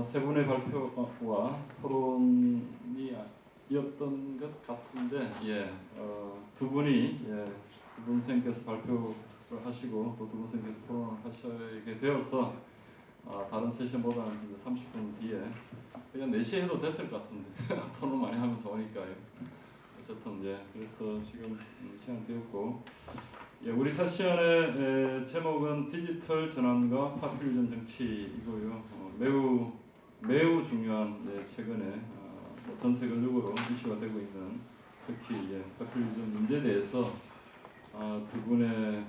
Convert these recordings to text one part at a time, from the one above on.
세 분의 발표와 토론이 이었던 것 같은데, 두 분이 두 분 선생님께서 발표를 하시고 또 두 분 선생님께서 토론을 하시게 되어서 다른 세션보다는 이제 30분 뒤에 그냥 4시에 해도 됐을 것 같은데 토론 많이 하면 좋으니까요. 어쨌든 그래서 지금 시간 되었고, 우리 세션의 제목은 디지털 전환과 파퓰리즘 정치이고요. 매우 중요한 최근에 전 세계적으로 이슈가 되고 있는 특히 파퓰리즘 문제에 대해서 두 분의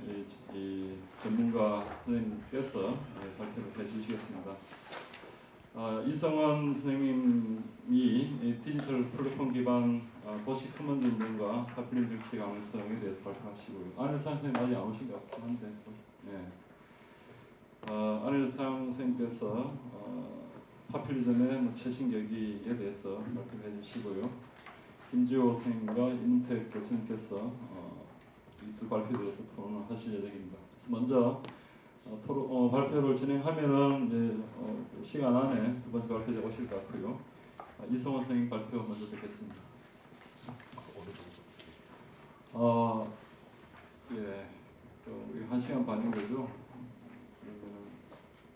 이 전문가 선생님께서 발표를 해주시겠습니다. 이성원 선생님이 디지털 플랫폼 기반 도시 커먼즈 운동과 파퓰리즘 정치 가능성에 대해서 발표하시고요. 안일상 선생님 아직 안 오신 것 같긴 한데, 안일상 선생님께서 파퓰리즘의 최신 계기에 대해서 발표해 주시고요. 김지호 선생님과 임택 교수님께서 이 두 발표에 대해서 토론을 하실 예정입니다. 그래서 먼저 발표를 진행하면은 시간 안에 두 번째 발표자 오실 것 같고요. 이성원 선생님 발표 먼저 듣겠습니다. 우리 1시간 반인 거죠.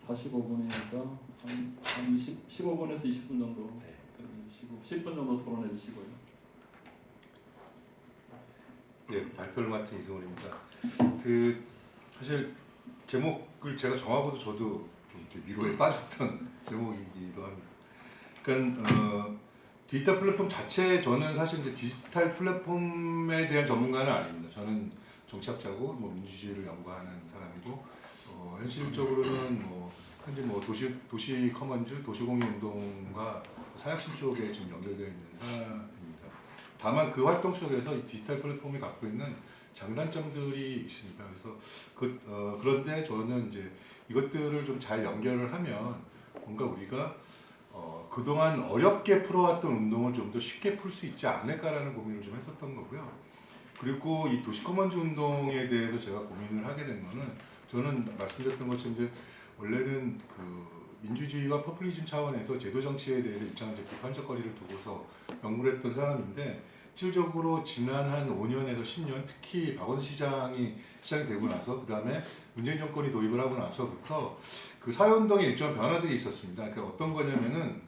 45분이니까 한 15분에서 20분 정도 해주시고 10분 정도 토론해 주시고요. 발표를 맡은 이승훈입니다. 사실 제목을 제가 정하고도 저도 좀 미로에 빠졌던 제목이기도 합니다. 그러니까 디지털 플랫폼 자체, 저는 사실 이제 디지털 플랫폼에 대한 전문가는 아닙니다. 저는 정치학자고 민주주의를 연구하는 사람이고 현실적으로는 현재 도시 커먼즈, 도시공유 운동과 사약신 쪽에 지금 연결되어 있는 사람입니다. 다만 그 활동 속에서 이 디지털 플랫폼이 갖고 있는 장단점들이 있습니다. 그래서 그런데 저는 이제 이것들을 좀 잘 연결을 하면 뭔가 우리가 그동안 어렵게 풀어왔던 운동을 좀 더 쉽게 풀 수 있지 않을까라는 고민을 좀 했었던 거고요. 그리고 이 도시 커먼즈 운동에 대해서 제가 고민을 하게 된 거는, 저는 말씀드렸던 것처럼 이제 원래는 민주주의와 포퓰리즘 차원에서 제도 정치에 대해서 일정한 비판적 거리를 두고서 연구를 했던 사람인데, 실질적으로 지난 한 5년에서 10년, 특히 박원순 시장이 되고 나서, 그 다음에 문재인 정권이 도입을 하고 나서부터 그 사회운동에 일정한 변화들이 있었습니다. 그러니까 어떤 거냐면은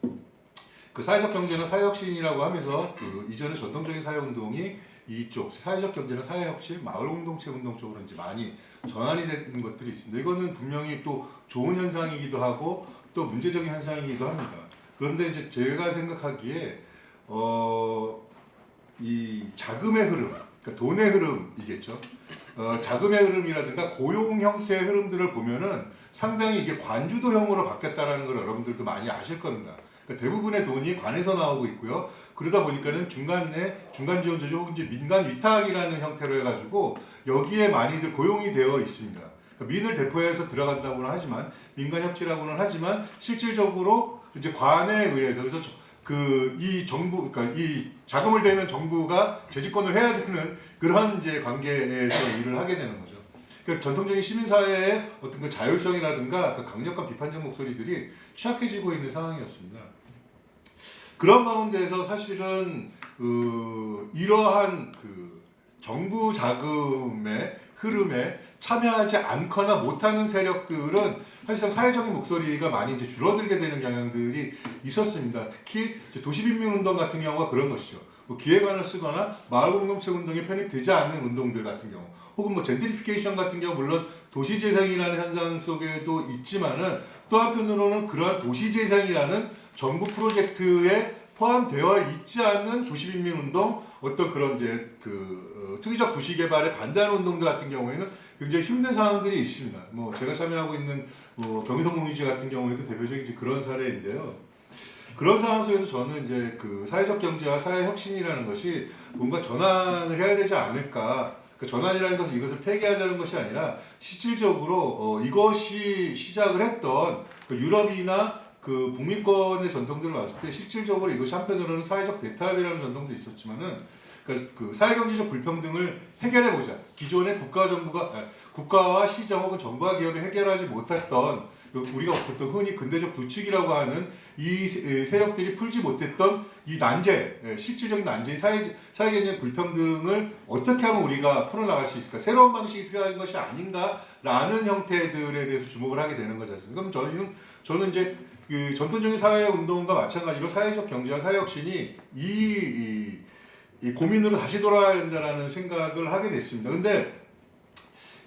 사회적 경제는 사회혁신이라고 하면서 이전에 전통적인 사회운동이 이쪽 사회적 경제는 사회혁신, 마을공동체 운동 쪽으로 이제 많이 전환이 된 것들이 있습니다. 이거는 분명히 또 좋은 현상이기도 하고 또 문제적인 현상이기도 합니다. 그런데 이제 제가 생각하기에 이 자금의 흐름, 그러니까 돈의 흐름이겠죠. 자금의 흐름이라든가 고용 형태의 흐름들을 보면은 상당히 이게 관주도형으로 바뀌었다라는 걸 여러분들도 많이 아실 겁니다. 그러니까 대부분의 돈이 관에서 나오고 있고요. 그러다 보니까는 중간 지원 조직 혹은 이제 민간 위탁이라는 형태로 해가지고 여기에 많이들 고용이 되어 있습니다. 그러니까 민을 대표해서 들어간다고는 하지만, 민간 협치라고는 하지만 실질적으로 이제 관에 의해서, 그래서 이 정부, 그러니까 이 자금을 대는 정부가 재집권을 해야 되는 그런 이제 관계에서 일을 하게 되는 거죠. 그러니까 전통적인 시민사회의 어떤 그 자율성이라든가 강력한 비판적 목소리들이 취약해지고 있는 상황이었습니다. 그런 가운데에서 사실은 이러한 정부 자금의 흐름에 참여하지 않거나 못하는 세력들은 사실상 사회적인 목소리가 많이 이제 줄어들게 되는 경향들이 있었습니다. 특히 도시빈민운동 같은 경우가 그런 것이죠. 기획안을 쓰거나 마을공동체 운동에 편입되지 않는 운동들 같은 경우, 혹은 젠트리피케이션 같은 경우, 물론 도시재생이라는 현상 속에도 있지만은 또 한편으로는 그러한 도시재생이라는 정부 프로젝트에 포함되어 있지 않는 도시빈민운동, 어떤 그런 이제 투기적 도시개발에 반대하는 운동들 같은 경우에는 굉장히 힘든 상황들이 있습니다. 제가 참여하고 있는 경의선공유지 같은 경우에도 대표적인 그런 사례인데요. 그런 상황 속에서 저는 이제 사회적 경제와 사회 혁신이라는 것이 뭔가 전환을 해야 되지 않을까. 전환이라는 것은 이것을 폐기하자는 것이 아니라 실질적으로 이것이 시작을 했던 유럽이나 북미권의 전통들을 봤을 때 실질적으로 이것이 한편으로는 사회적 배타협이라는 전통도 있었지만은 사회경제적 불평등을 해결해보자. 기존의 국가와 시정 혹은 정부와 기업이 해결하지 못했던 우리가 보통 흔히 근대적 두축이라고 하는 이 세력들이 풀지 못했던 이 난제, 실질적인 난제, 사회개념 불평등을 어떻게 하면 우리가 풀어나갈 수 있을까? 새로운 방식이 필요한 것이 아닌가라는 형태들에 대해서 주목을 하게 되는 거지 않습니까? 그럼 저는 이제 그 전통적인 사회운동과 마찬가지로 사회적 경제와 사회혁신이 이 고민으로 다시 돌아와야 된다라는 생각을 하게 됐습니다. 근데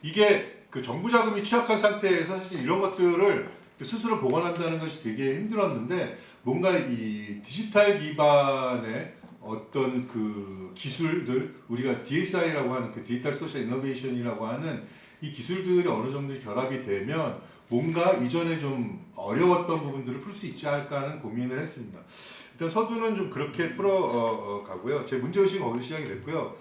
이게 그 정부 자금이 취약한 상태에서 사실 이런 것들을 스스로 보관한다는 것이 되게 힘들었는데 뭔가 이 디지털 기반의 어떤 그 기술들 우리가 DSI라고 하는 그 디지털 소셜 이노베이션이라고 하는 이 기술들이 어느 정도 결합이 되면 뭔가 이전에 좀 어려웠던 부분들을 풀 수 있지 않을까 하는 고민을 했습니다. 일단 서두는 좀 그렇게 풀어 가고요. 제 문제의식이 거기서 시작이 됐고요.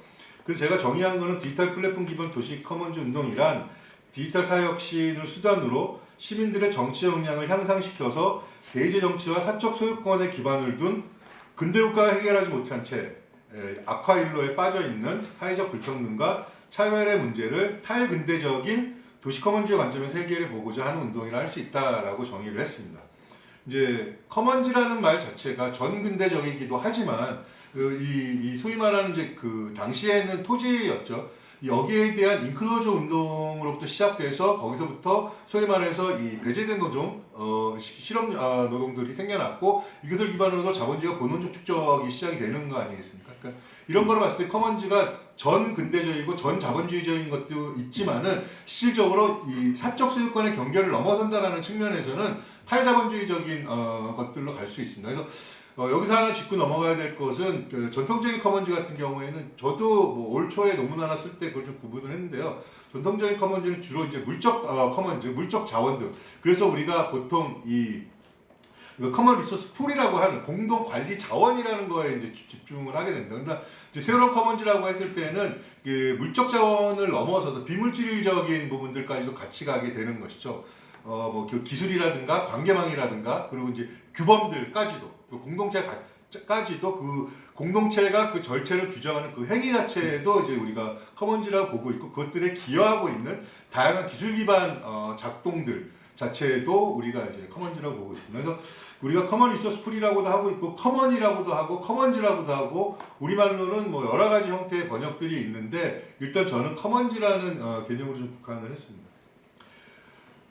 그래서 제가 정의한 거는 디지털 플랫폼 기반 도시 커먼즈 운동이란 디지털 사회혁신을 수단으로 시민들의 정치 역량을 향상시켜서 대의제 정치와 사적 소유권에 기반을 둔 근대국가가 해결하지 못한 채 악화일로에 빠져있는 사회적 불평등과 차별의 문제를 탈근대적인 도시 커먼즈의 관점에서 해결해 보고자 하는 운동이라 할 수 있다라고 정의를 했습니다. 이제 커먼즈라는 말 자체가 전근대적이기도 하지만 이 소위 말하는 이제 그 당시에는 토지였죠. 여기에 대한 인클로저 운동으로부터 시작돼서 거기서부터 소위 말해서 이 배제된 노동, 실업 노동들이 생겨났고 이것을 기반으로 자본주의가 본원적 축적이 시작이 되는 거 아니겠습니까? 그러니까 이런 거를 봤을 때 커먼즈가 전 근대적이고 전 자본주의적인 것도 있지만은 실질적으로 이 사적 소유권의 경계를 넘어선다라는 측면에서는 탈자본주의적인 것들로 갈 수 있습니다. 그래서 여기서 하나 짚고 넘어가야 될 것은 그 전통적인 커먼즈 같은 경우에는 저도 뭐 올 초에 논문 하나 쓸 때 그걸 좀 구분을 했는데요. 전통적인 커먼즈는 주로 이제 물적 커먼즈, 물적 자원들. 그래서 우리가 보통 이 커먼 리소스 풀이라고 하는 공동 관리 자원이라는 거에 이제 집중을 하게 됩니다. 그러니까 이제 새로운 커먼즈라고 했을 때는 그 물적 자원을 넘어서서 비물질적인 부분들까지도 같이 가게 되는 것이죠. 뭐 기술이라든가 관계망이라든가 그리고 이제 규범들까지도 공동체까지도 그 공동체가 그 절체를 규정하는 그 행위 자체도 이제 우리가 커먼즈라고 보고 있고 그것들에 기여하고 있는 다양한 기술 기반 작동들 자체도 우리가 이제 커먼즈라고 보고 있습니다. 그래서 우리가 커먼 리소스 풀이라고도 하고 있고 커먼이라고도 하고 커먼즈라고도 하고 우리말로는 뭐 여러 가지 형태의 번역들이 있는데 일단 저는 커먼즈라는 개념으로 좀 국한을 했습니다.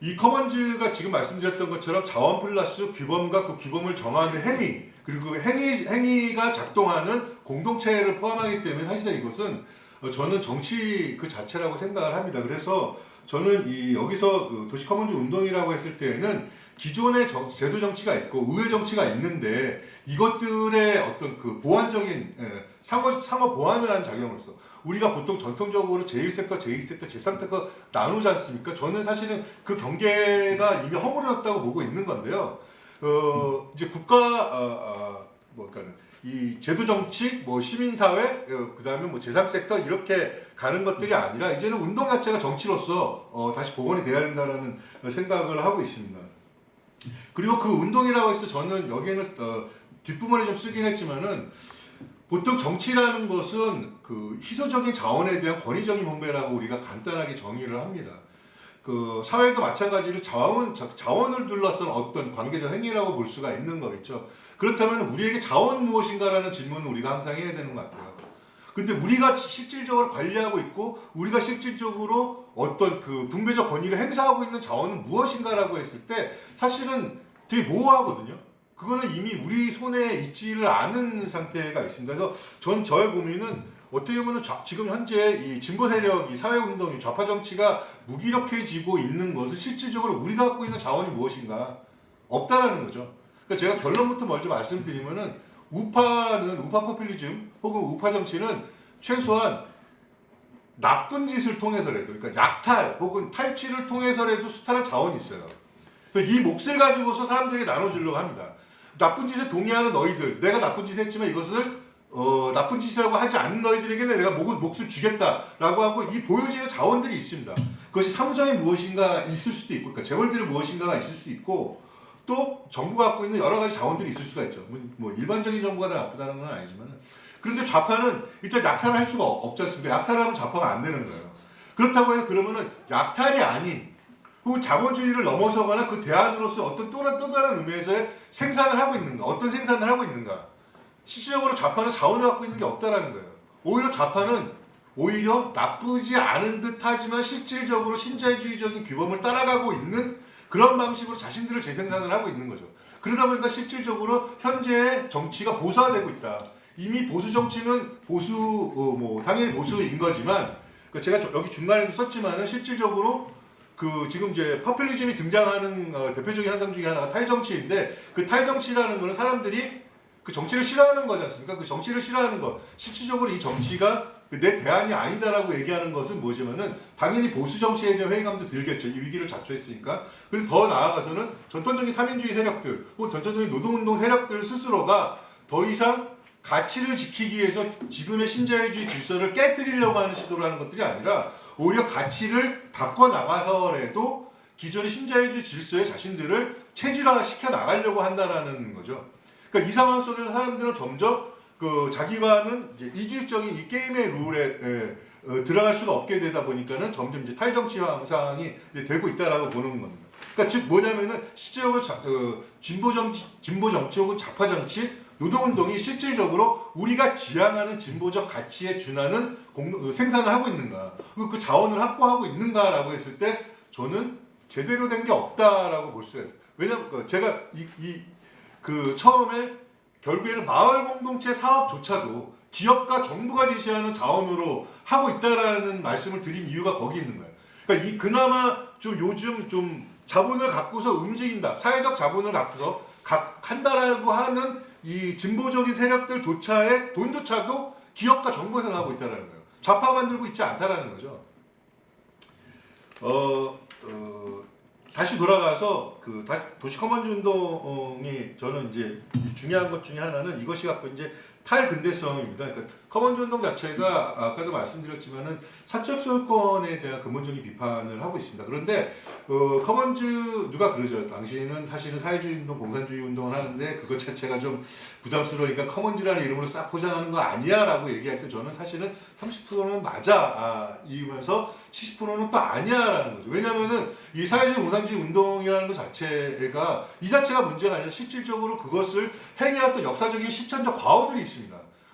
이 커먼즈가 지금 말씀드렸던 것처럼 자원 플러스 규범과 그 규범을 정하는 행위 그리고 그 행위가 작동하는 공동체를 포함하기 때문에 사실상 이것은 저는 정치 그 자체라고 생각을 합니다. 그래서 저는 여기서 그 도시 커먼즈 운동이라고 했을 때에는 기존의 제도 정치가 있고 의회 정치가 있는데 이것들의 어떤 그 보완적인 상호 보완을 하는 작용으로서 우리가 보통 전통적으로 제1섹터, 제2섹터, 제3섹터 나누지 않습니까? 저는 사실은 그 경계가 이미 허물어졌다고 보고 있는 건데요. 이제 국가 이 제도 정치, 뭐 시민사회, 그다음에 뭐 제3섹터 이렇게 가는 것들이 아니라 이제는 운동 자체가 정치로서 다시 복원이 돼야 된다는 생각을 하고 있습니다. 그리고 그 운동이라고 해서 저는 여기에는 뒷부분에 좀 쓰긴 했지만은 보통 정치라는 것은 그 희소적인 자원에 대한 권위적인 분배라고 우리가 간단하게 정의를 합니다. 그 사회도 마찬가지로 자원을 둘러싼 어떤 관계적 행위라고 볼 수가 있는 거겠죠. 그렇다면 우리에게 자원은 무엇인가라는 질문을 우리가 항상 해야 되는 것 같아요. 근데 우리가 실질적으로 관리하고 있고 우리가 실질적으로 어떤 그 분배적 권위를 행사하고 있는 자원은 무엇인가라고 했을 때 사실은 되게 모호하거든요. 그거는 이미 우리 손에 있지를 않은 상태가 있습니다. 그래서 저의 고민은 어떻게 보면 지금 현재 이 진보 세력이 사회운동이 좌파 정치가 무기력해지고 있는 것은 실질적으로 우리가 갖고 있는 자원이 무엇인가 없다라는 거죠. 그러니까 제가 결론부터 먼저 말씀드리면은 우파 포퓰리즘 혹은 우파 정치는 최소한 나쁜 짓을 통해서라도 그러니까 약탈 혹은 탈취를 통해서라도 수탈한 자원이 있어요. 이 몫을 가지고서 사람들에게 나눠주려고 합니다. 나쁜 짓에 동의하는 너희들, 내가 나쁜 짓을 했지만 이것을 나쁜 짓이라고 하지 않는 너희들에게는 내가 몫을 주겠다라고 하고 이 보여지는 자원들이 있습니다. 그것이 사무장이 무엇인가 있을 수도 있고, 그러니까 재벌들이 무엇인가가 있을 수도 있고, 또 정부가 갖고 있는 여러 가지 자원들이 있을 수가 있죠. 뭐 일반적인 정부가 다 나쁘다는 건 아니지만, 그런데 좌파는 일단 약탈을 할 수가 없지 않습니까? 약탈을 하면 좌파가 안 되는 거예요. 그렇다고 해서 그러면은 약탈이 아닌 혹은 자본주의를 넘어서거나 그 대안으로서 어떤 또 다른 의미에서의 생산을 하고 있는가? 어떤 생산을 하고 있는가? 실질적으로 좌파는 자원을 갖고 있는 게 없다라는 거예요. 오히려 좌파는 오히려 나쁘지 않은 듯하지만 실질적으로 신자유주의적인 규범을 따라가고 있는 그런 방식으로 자신들을 재생산을 하고 있는 거죠. 그러다 보니까 실질적으로 현재의 정치가 보수화되고 있다. 이미 보수 정치는 당연히 보수인 거지만 제가 여기 중간에도 썼지만은 실질적으로 지금 이제 퍼퓰리즘이 등장하는 대표적인 현상 중에 하나가 탈정치인데 그 탈정치라는 거는 사람들이 그 정치를 싫어하는 거지 않습니까? 그 정치를 싫어하는 것. 실질적으로 이 정치가 내 대안이 아니다라고 얘기하는 것은 무엇이냐면은 당연히 보수 정치에 대한 회의감도 들겠죠. 이 위기를 자초했으니까. 그래서 더 나아가서는 전통적인 삼인주의 세력들 혹은 전통적인 노동운동 세력들 스스로가 더 이상 가치를 지키기 위해서 지금의 신자유주의 질서를 깨뜨리려고 하는 시도를 하는 것들이 아니라 오히려 가치를 바꿔나가서라도 기존의 신자유주의 질서에 자신들을 체질화시켜 나가려고 한다라는 거죠. 그러니까 이 상황 속에서 사람들은 점점 자기와는 이제 이질적인 이 게임의 룰에 들어갈 수가 없게 되다 보니까는 점점 이제 탈정치 현상이 되고 있다라고 보는 겁니다. 그러니까 즉 뭐냐면은 실제로 진보 정치 혹은 좌파 정치, 노동운동이 실질적으로 우리가 지향하는 진보적 가치에 준하는 생산을 하고 있는가, 그 자원을 확보하고 있는가라고 했을 때 저는 제대로 된 게 없다라고 볼 수가 있어요. 왜냐면 제가 처음에 결국에는 마을 공동체 사업조차도 기업과 정부가 제시하는 자원으로 하고 있다라는 말씀을 드린 이유가 거기 있는 거예요. 그러니까 그나마 좀 요즘 좀 자본을 갖고서 움직인다, 사회적 자본을 갖고서 한다라고 하는 이 진보적인 세력들조차의 돈조차도 기업과 정부에서 나오고 있다라는 거예요. 좌파가 만들고 있지 않다라는 거죠. 다시 돌아가서 도시 커먼즈 운동이 저는 이제 중요한 것 중에 하나는 이것이 갖고 이제 탈근대성입니다. 그러니까 커먼즈 운동 자체가 아까도 말씀드렸지만은 사적 소유권에 대한 근본적인 비판을 하고 있습니다. 그런데 커먼즈 누가 그러죠? 당신은 사실은 사회주의 운동, 공산주의 운동을 하는데 그것 자체가 좀 부담스러우니까 커먼즈라는 이름으로 싹 포장하는 거 아니야라고 얘기할 때 저는 사실은 30%는 맞아 이면서 70%는 또 아니야라는 거죠. 왜냐하면은 이 사회주의 공산주의 운동이라는 것 자체가 이 자체가 문제가 아니라 실질적으로 그것을 행해왔던 역사적인 실천적 과오들이 있습니다.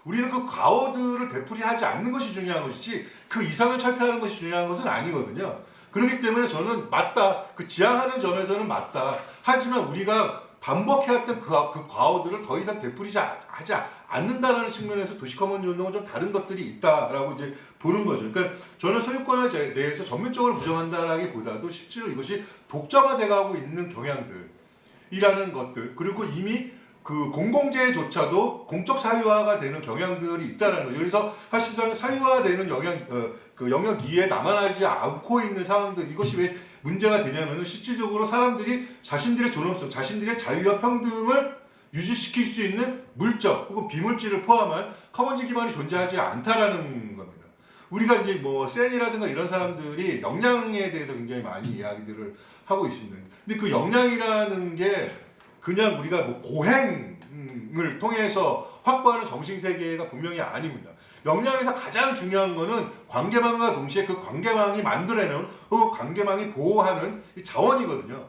우리는 그 과오들을 되풀이하지 않는 것이 중요한 것이지 그 이상을 철폐하는 것이 중요한 것은 아니거든요. 그렇기 때문에 저는 맞다. 지향하는 점에서는 맞다. 하지만 우리가 반복해왔던 그 과오들을 더 이상 되풀이하지 않는다라는 측면에서 도시 커먼즈 운동은 좀 다른 것들이 있다라고 이제 보는 거죠. 그러니까 저는 소유권에 대해서 전면적으로 부정한다라기보다도 실제로 이것이 독점화돼가고 있는 경향들이라는 것들, 그리고 이미 공공재조차도 공적 사유화가 되는 경향들이 있다는 거죠. 그래서 사실상 사유화되는 영역 이에 남아나지 않고 있는 상황들, 이것이 왜 문제가 되냐면은 실질적으로 사람들이 자신들의 존엄성, 자신들의 자유와 평등을 유지시킬 수 있는 물적 혹은 비물질을 포함한 커먼즈 기반이 존재하지 않다라는 겁니다. 우리가 이제 센이라든가 이런 사람들이 역량에 대해서 굉장히 많이 이야기들을 하고 있습니다. 근데 그 역량이라는 게 그냥 우리가 고행을 통해서 확보하는 정신세계가 분명히 아닙니다. 역량에서 가장 중요한 거는 관계망과 동시에 그 관계망이 만들어내는 혹은 관계망이 보호하는 이 자원이거든요.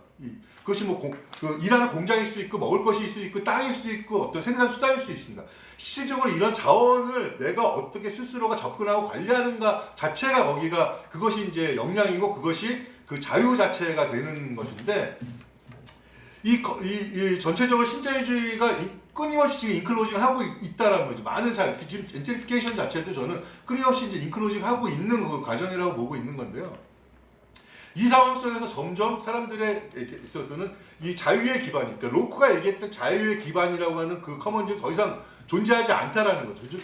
그것이 일하는 공장일 수 있고 먹을 것일 수 있고 땅일 수 있고 어떤 생산 수단일 수 있습니다. 실질적으로 이런 자원을 내가 어떻게 스스로가 접근하고 관리하는가 자체가 그것이 이제 역량이고 그것이 그 자유 자체가 되는 것인데 이 전체적으로 신자유주의가 끊임없이 지금 인클로징 하고 있다라는 거죠. 많은 사회, 지금 젠트리피케이션 자체도 저는 끊임없이 이제 인클로징 하고 있는 그 과정이라고 보고 있는 건데요. 이 상황 속에서 점점 사람들에 있어서는 이 자유의 기반, 그러니까 로크가 얘기했던 자유의 기반이라고 하는 그 커먼즈는 더 이상 존재하지 않다라는 거죠.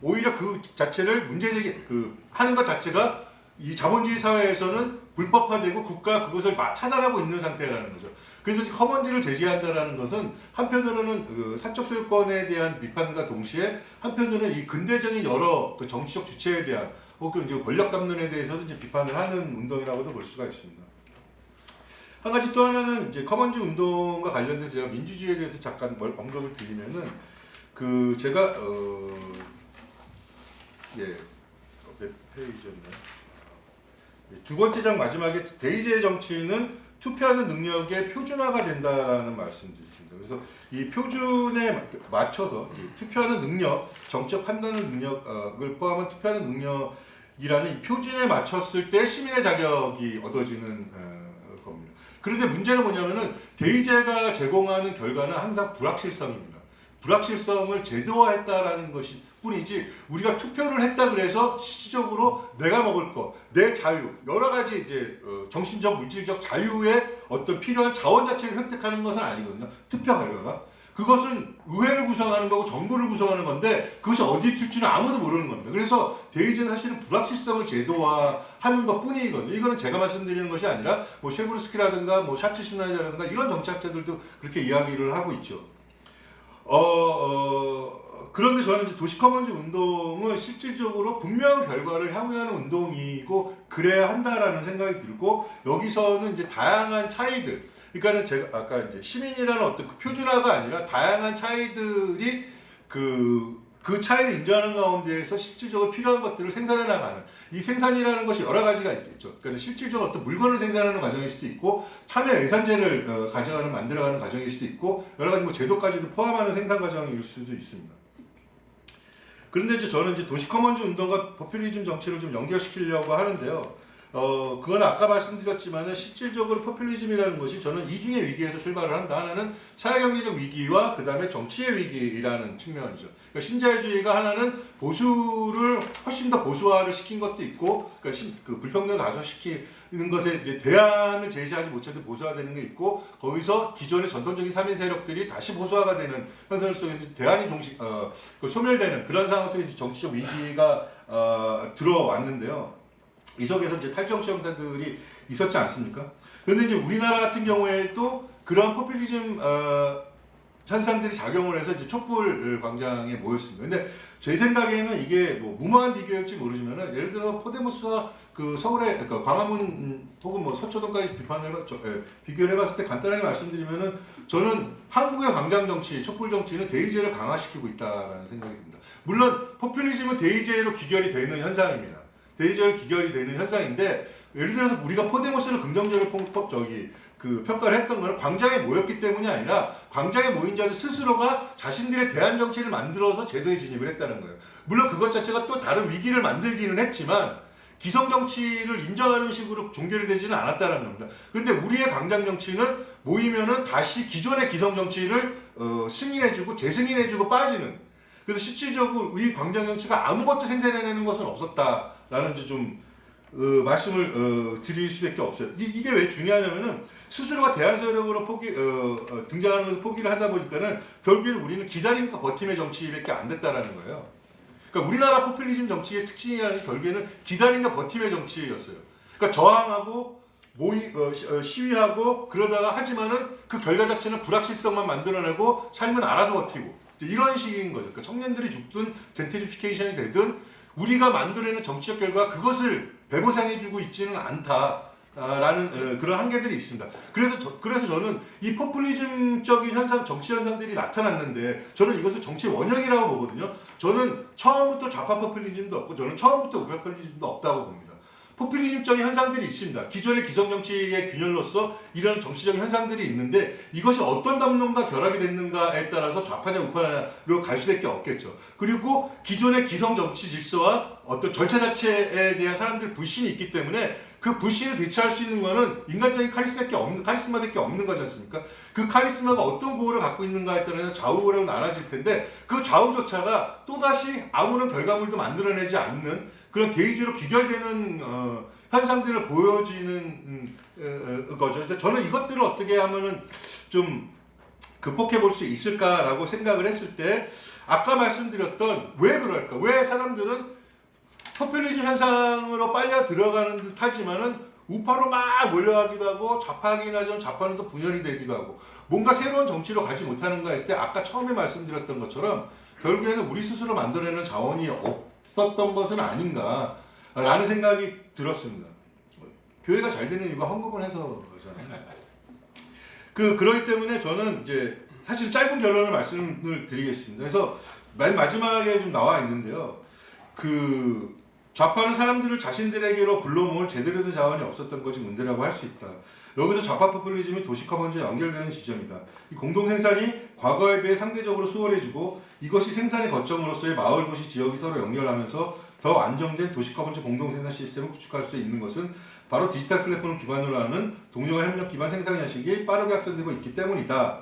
오히려 그 자체를 문제제기 하는 것 자체가 이 자본주의 사회에서는 불법화되고 국가가 그것을 차단하고 있는 상태라는 거죠. 그래서 커먼즈를 제시한다라는 것은 한편으로는 사적 소유권에 대한 비판과 동시에 한편으로는 이 근대적인 여러 정치적 주체에 대한 혹은 이제 권력 담론에 대해서도 이제 비판을 하는 운동이라고도 볼 수가 있습니다. 한 가지 또 하나는 이제 커먼즈 운동과 관련돼서 제가 민주주의에 대해서 잠깐 언급을 드리면은 제가 몇 페이지였나요? 두 번째 장 마지막에 대의제 정치는 투표하는 능력의 표준화가 된다라는 말씀드렸습니다. 그래서 이 표준에 맞춰서 투표하는 능력, 정책 판단의 능력을 포함한 투표하는 능력이라는 이 표준에 맞췄을 때 시민의 자격이 얻어지는 겁니다. 그런데 문제는 뭐냐면은 대의제가 제공하는 결과는 항상 불확실성입니다. 불확실성을 제도화했다라는 것이 뿐이지 우리가 투표를 했다 그래서 실질적으로 내가 먹을 거, 내 자유, 여러 가지 이제 정신적, 물질적 자유의 어떤 필요한 자원 자체를 획득하는 것은 아니거든요. 투표 결과가. 그것은 의회를 구성하는 거고 정부를 구성하는 건데 그것이 어디에 튈지는 아무도 모르는 겁니다. 그래서 대의제는 사실은 불확실성을 제도화하는 것 뿐이거든요. 이거는 제가 말씀드리는 것이 아니라 뭐 셰브르스키라든가 뭐 샤츠시나이라든가 이런 정치학자들도 그렇게 이야기를 하고 있죠. 그런데 저는 이제 도시 커먼즈 운동은 실질적으로 분명한 결과를 향유하는 운동이고 그래야 한다라는 생각이 들고 여기서는 이제 다양한 차이들, 그러니까는 제가 아까 이제 시민이라는 어떤 그 표준화가 아니라 다양한 차이들이 그 차이를 인정하는 가운데에서 실질적으로 필요한 것들을 생산해 나가는 이 생산이라는 것이 여러 가지가 있겠죠. 그러니까 실질적으로 어떤 물건을 생산하는 과정일 수도 있고 참여 예산제를 만들어가는 과정일 수도 있고 여러 가지 뭐 제도까지도 포함하는 생산 과정일 수도 있습니다. 그런데 이제 저는 이제 도시 커먼즈 운동과 포퓰리즘 정치를 좀 연결시키려고 하는데요. 그건 아까 말씀드렸지만은 실질적으로 포퓰리즘이라는 것이 저는 이중의 위기에서 출발을 한다. 하나는 사회경제적 위기와 그 다음에 정치의 위기라는 측면이죠. 그러니까 신자유주의가 하나는 보수를 훨씬 더 보수화를 시킨 것도 있고, 그러니까 그 불평등을 가소시키는 것에 이제 대안을 제시하지 못해도 보수화되는 게 있고, 거기서 기존의 전통적인 3인 세력들이 다시 보수화가 되는 현상 속에서 대안이 소멸되는 그런 상황 속에 정치적 위기가 들어왔는데요. 이 속에서 이제 탈정치 형사들이 있었지 않습니까? 그런데 이제 우리나라 같은 경우에도 그런 포퓰리즘 현상들이 작용을 해서 이제 촛불 광장에 모였습니다. 근데 제 생각에는 이게 뭐 무모한 비교일지 모르지만은 예를 들어 포데모스와 그 서울의 그러니까 광화문 혹은 뭐 서초동까지 비교를 해봤을 때 간단하게 말씀드리면은 저는 한국의 광장 정치, 촛불 정치는 대의제를 강화시키고 있다라는 생각이 듭니다. 물론 포퓰리즘은 대의제로 귀결이 되는 현상입니다. 대의제로 귀결이 되는 현상인데 예를 들어서 우리가 포데모스를 긍정적으로 평가를 했던 것은 광장에 모였기 때문이 아니라 광장에 모인 자들 스스로가 자신들의 대안 정치를 만들어서 제도에 진입을 했다는 거예요. 물론 그것 자체가 또 다른 위기를 만들기는 했지만 기성 정치를 인정하는 식으로 종결이 되지는 않았다는 겁니다. 근데 우리의 광장 정치는 모이면은 다시 기존의 기성 정치를 승인해주고 재승인해주고 빠지는. 그래서 실질적으로 우리 광장 정치가 아무것도 생산해내는 것은 없었다라는 좀 말씀을 드릴 수밖에 없어요. 이게 왜 중요하냐면은 스스로가 대안 세력으로 등장하는 것을 포기를 하다 보니까는 결국에는 우리는 기다림과 버팀의 정치밖에 안 됐다라는 거예요. 그러니까 우리나라 포퓰리즘 정치의 특징이라는 게 결국에는 기다림과 버팀의 정치였어요. 그러니까 저항하고 시위하고 그러다가 하지만은 그 결과 자체는 불확실성만 만들어내고 삶은 알아서 버티고 이런 식인 거죠. 그러니까 청년들이 죽든 젠트리피케이션이 되든 우리가 만들어내는 정치적 결과 그것을 배보상해주고 있지는 않다라는 그런 한계들이 있습니다. 그래서 저는 이 포퓰리즘적인 현상, 정치 현상들이 나타났는데 저는 이것을 정치의 원형이라고 보거든요. 저는 처음부터 좌파 포퓰리즘도 없고 저는 처음부터 우파 포퓰리즘도 없다고 봅니다. 포퓰리즘적인 현상들이 있습니다. 기존의 기성정치의 균열로서 이런 정치적인 현상들이 있는데 이것이 어떤 담론과 결합이 됐는가에 따라서 좌파냐 우파냐로 갈 수밖에 없겠죠. 그리고 기존의 기성정치 질서와 어떤 절차 자체에 대한 사람들의 불신이 있기 때문에 그 불신을 대체할 수 있는 것은 인간적인 카리스마밖에 없는 거지 않습니까? 그 카리스마가 어떤 고를 갖고 있는가에 따라서 좌우로 나눠질 텐데 그 좌우조차가 또다시 아무런 결과물도 만들어내지 않는 그런 대의제로 귀결되는 현상들을 보여지는 거죠. 그래서 저는 이것들을 어떻게 하면은 좀 극복해 볼 수 있을까라고 생각을 했을 때 아까 말씀드렸던 왜 그럴까? 왜 사람들은 포퓰리즘 현상으로 빨려 들어가는 듯 하지만은 우파로 막 몰려가기도 하고 좌파이나 좀 좌파는 또 분열이 되기도 하고 뭔가 새로운 정치로 가지 못하는가 했을 때 아까 처음에 말씀드렸던 것처럼 결국에는 우리 스스로 만들어내는 자원이 없었던 것은 아닌가라는 생각이 들었습니다. 교회가 잘 되는 이유가 헌금을 해서잖아요. 그러기 때문에 저는 이제 사실 짧은 결론을 말씀을 드리겠습니다. 그래서 맨 마지막에 좀 나와 있는데요. 좌파는 사람들을 자신들에게로 불러모을 제대로 된 자원이 없었던 것이 문제라고 할 수 있다. 여기서 좌파 포퓰리즘이 도시 커먼즈에 연결되는 지점이다. 이 공동 생산이 과거에 비해 상대적으로 수월해지고 이것이 생산의 거점으로서의 마을 도시 지역이 서로 연결하면서 더 안정된 도시 커먼즈 공동 생산 시스템을 구축할 수 있는 것은 바로 디지털 플랫폼을 기반으로 하는 동료와 협력 기반 생산 양식이 빠르게 확산되고 있기 때문이다.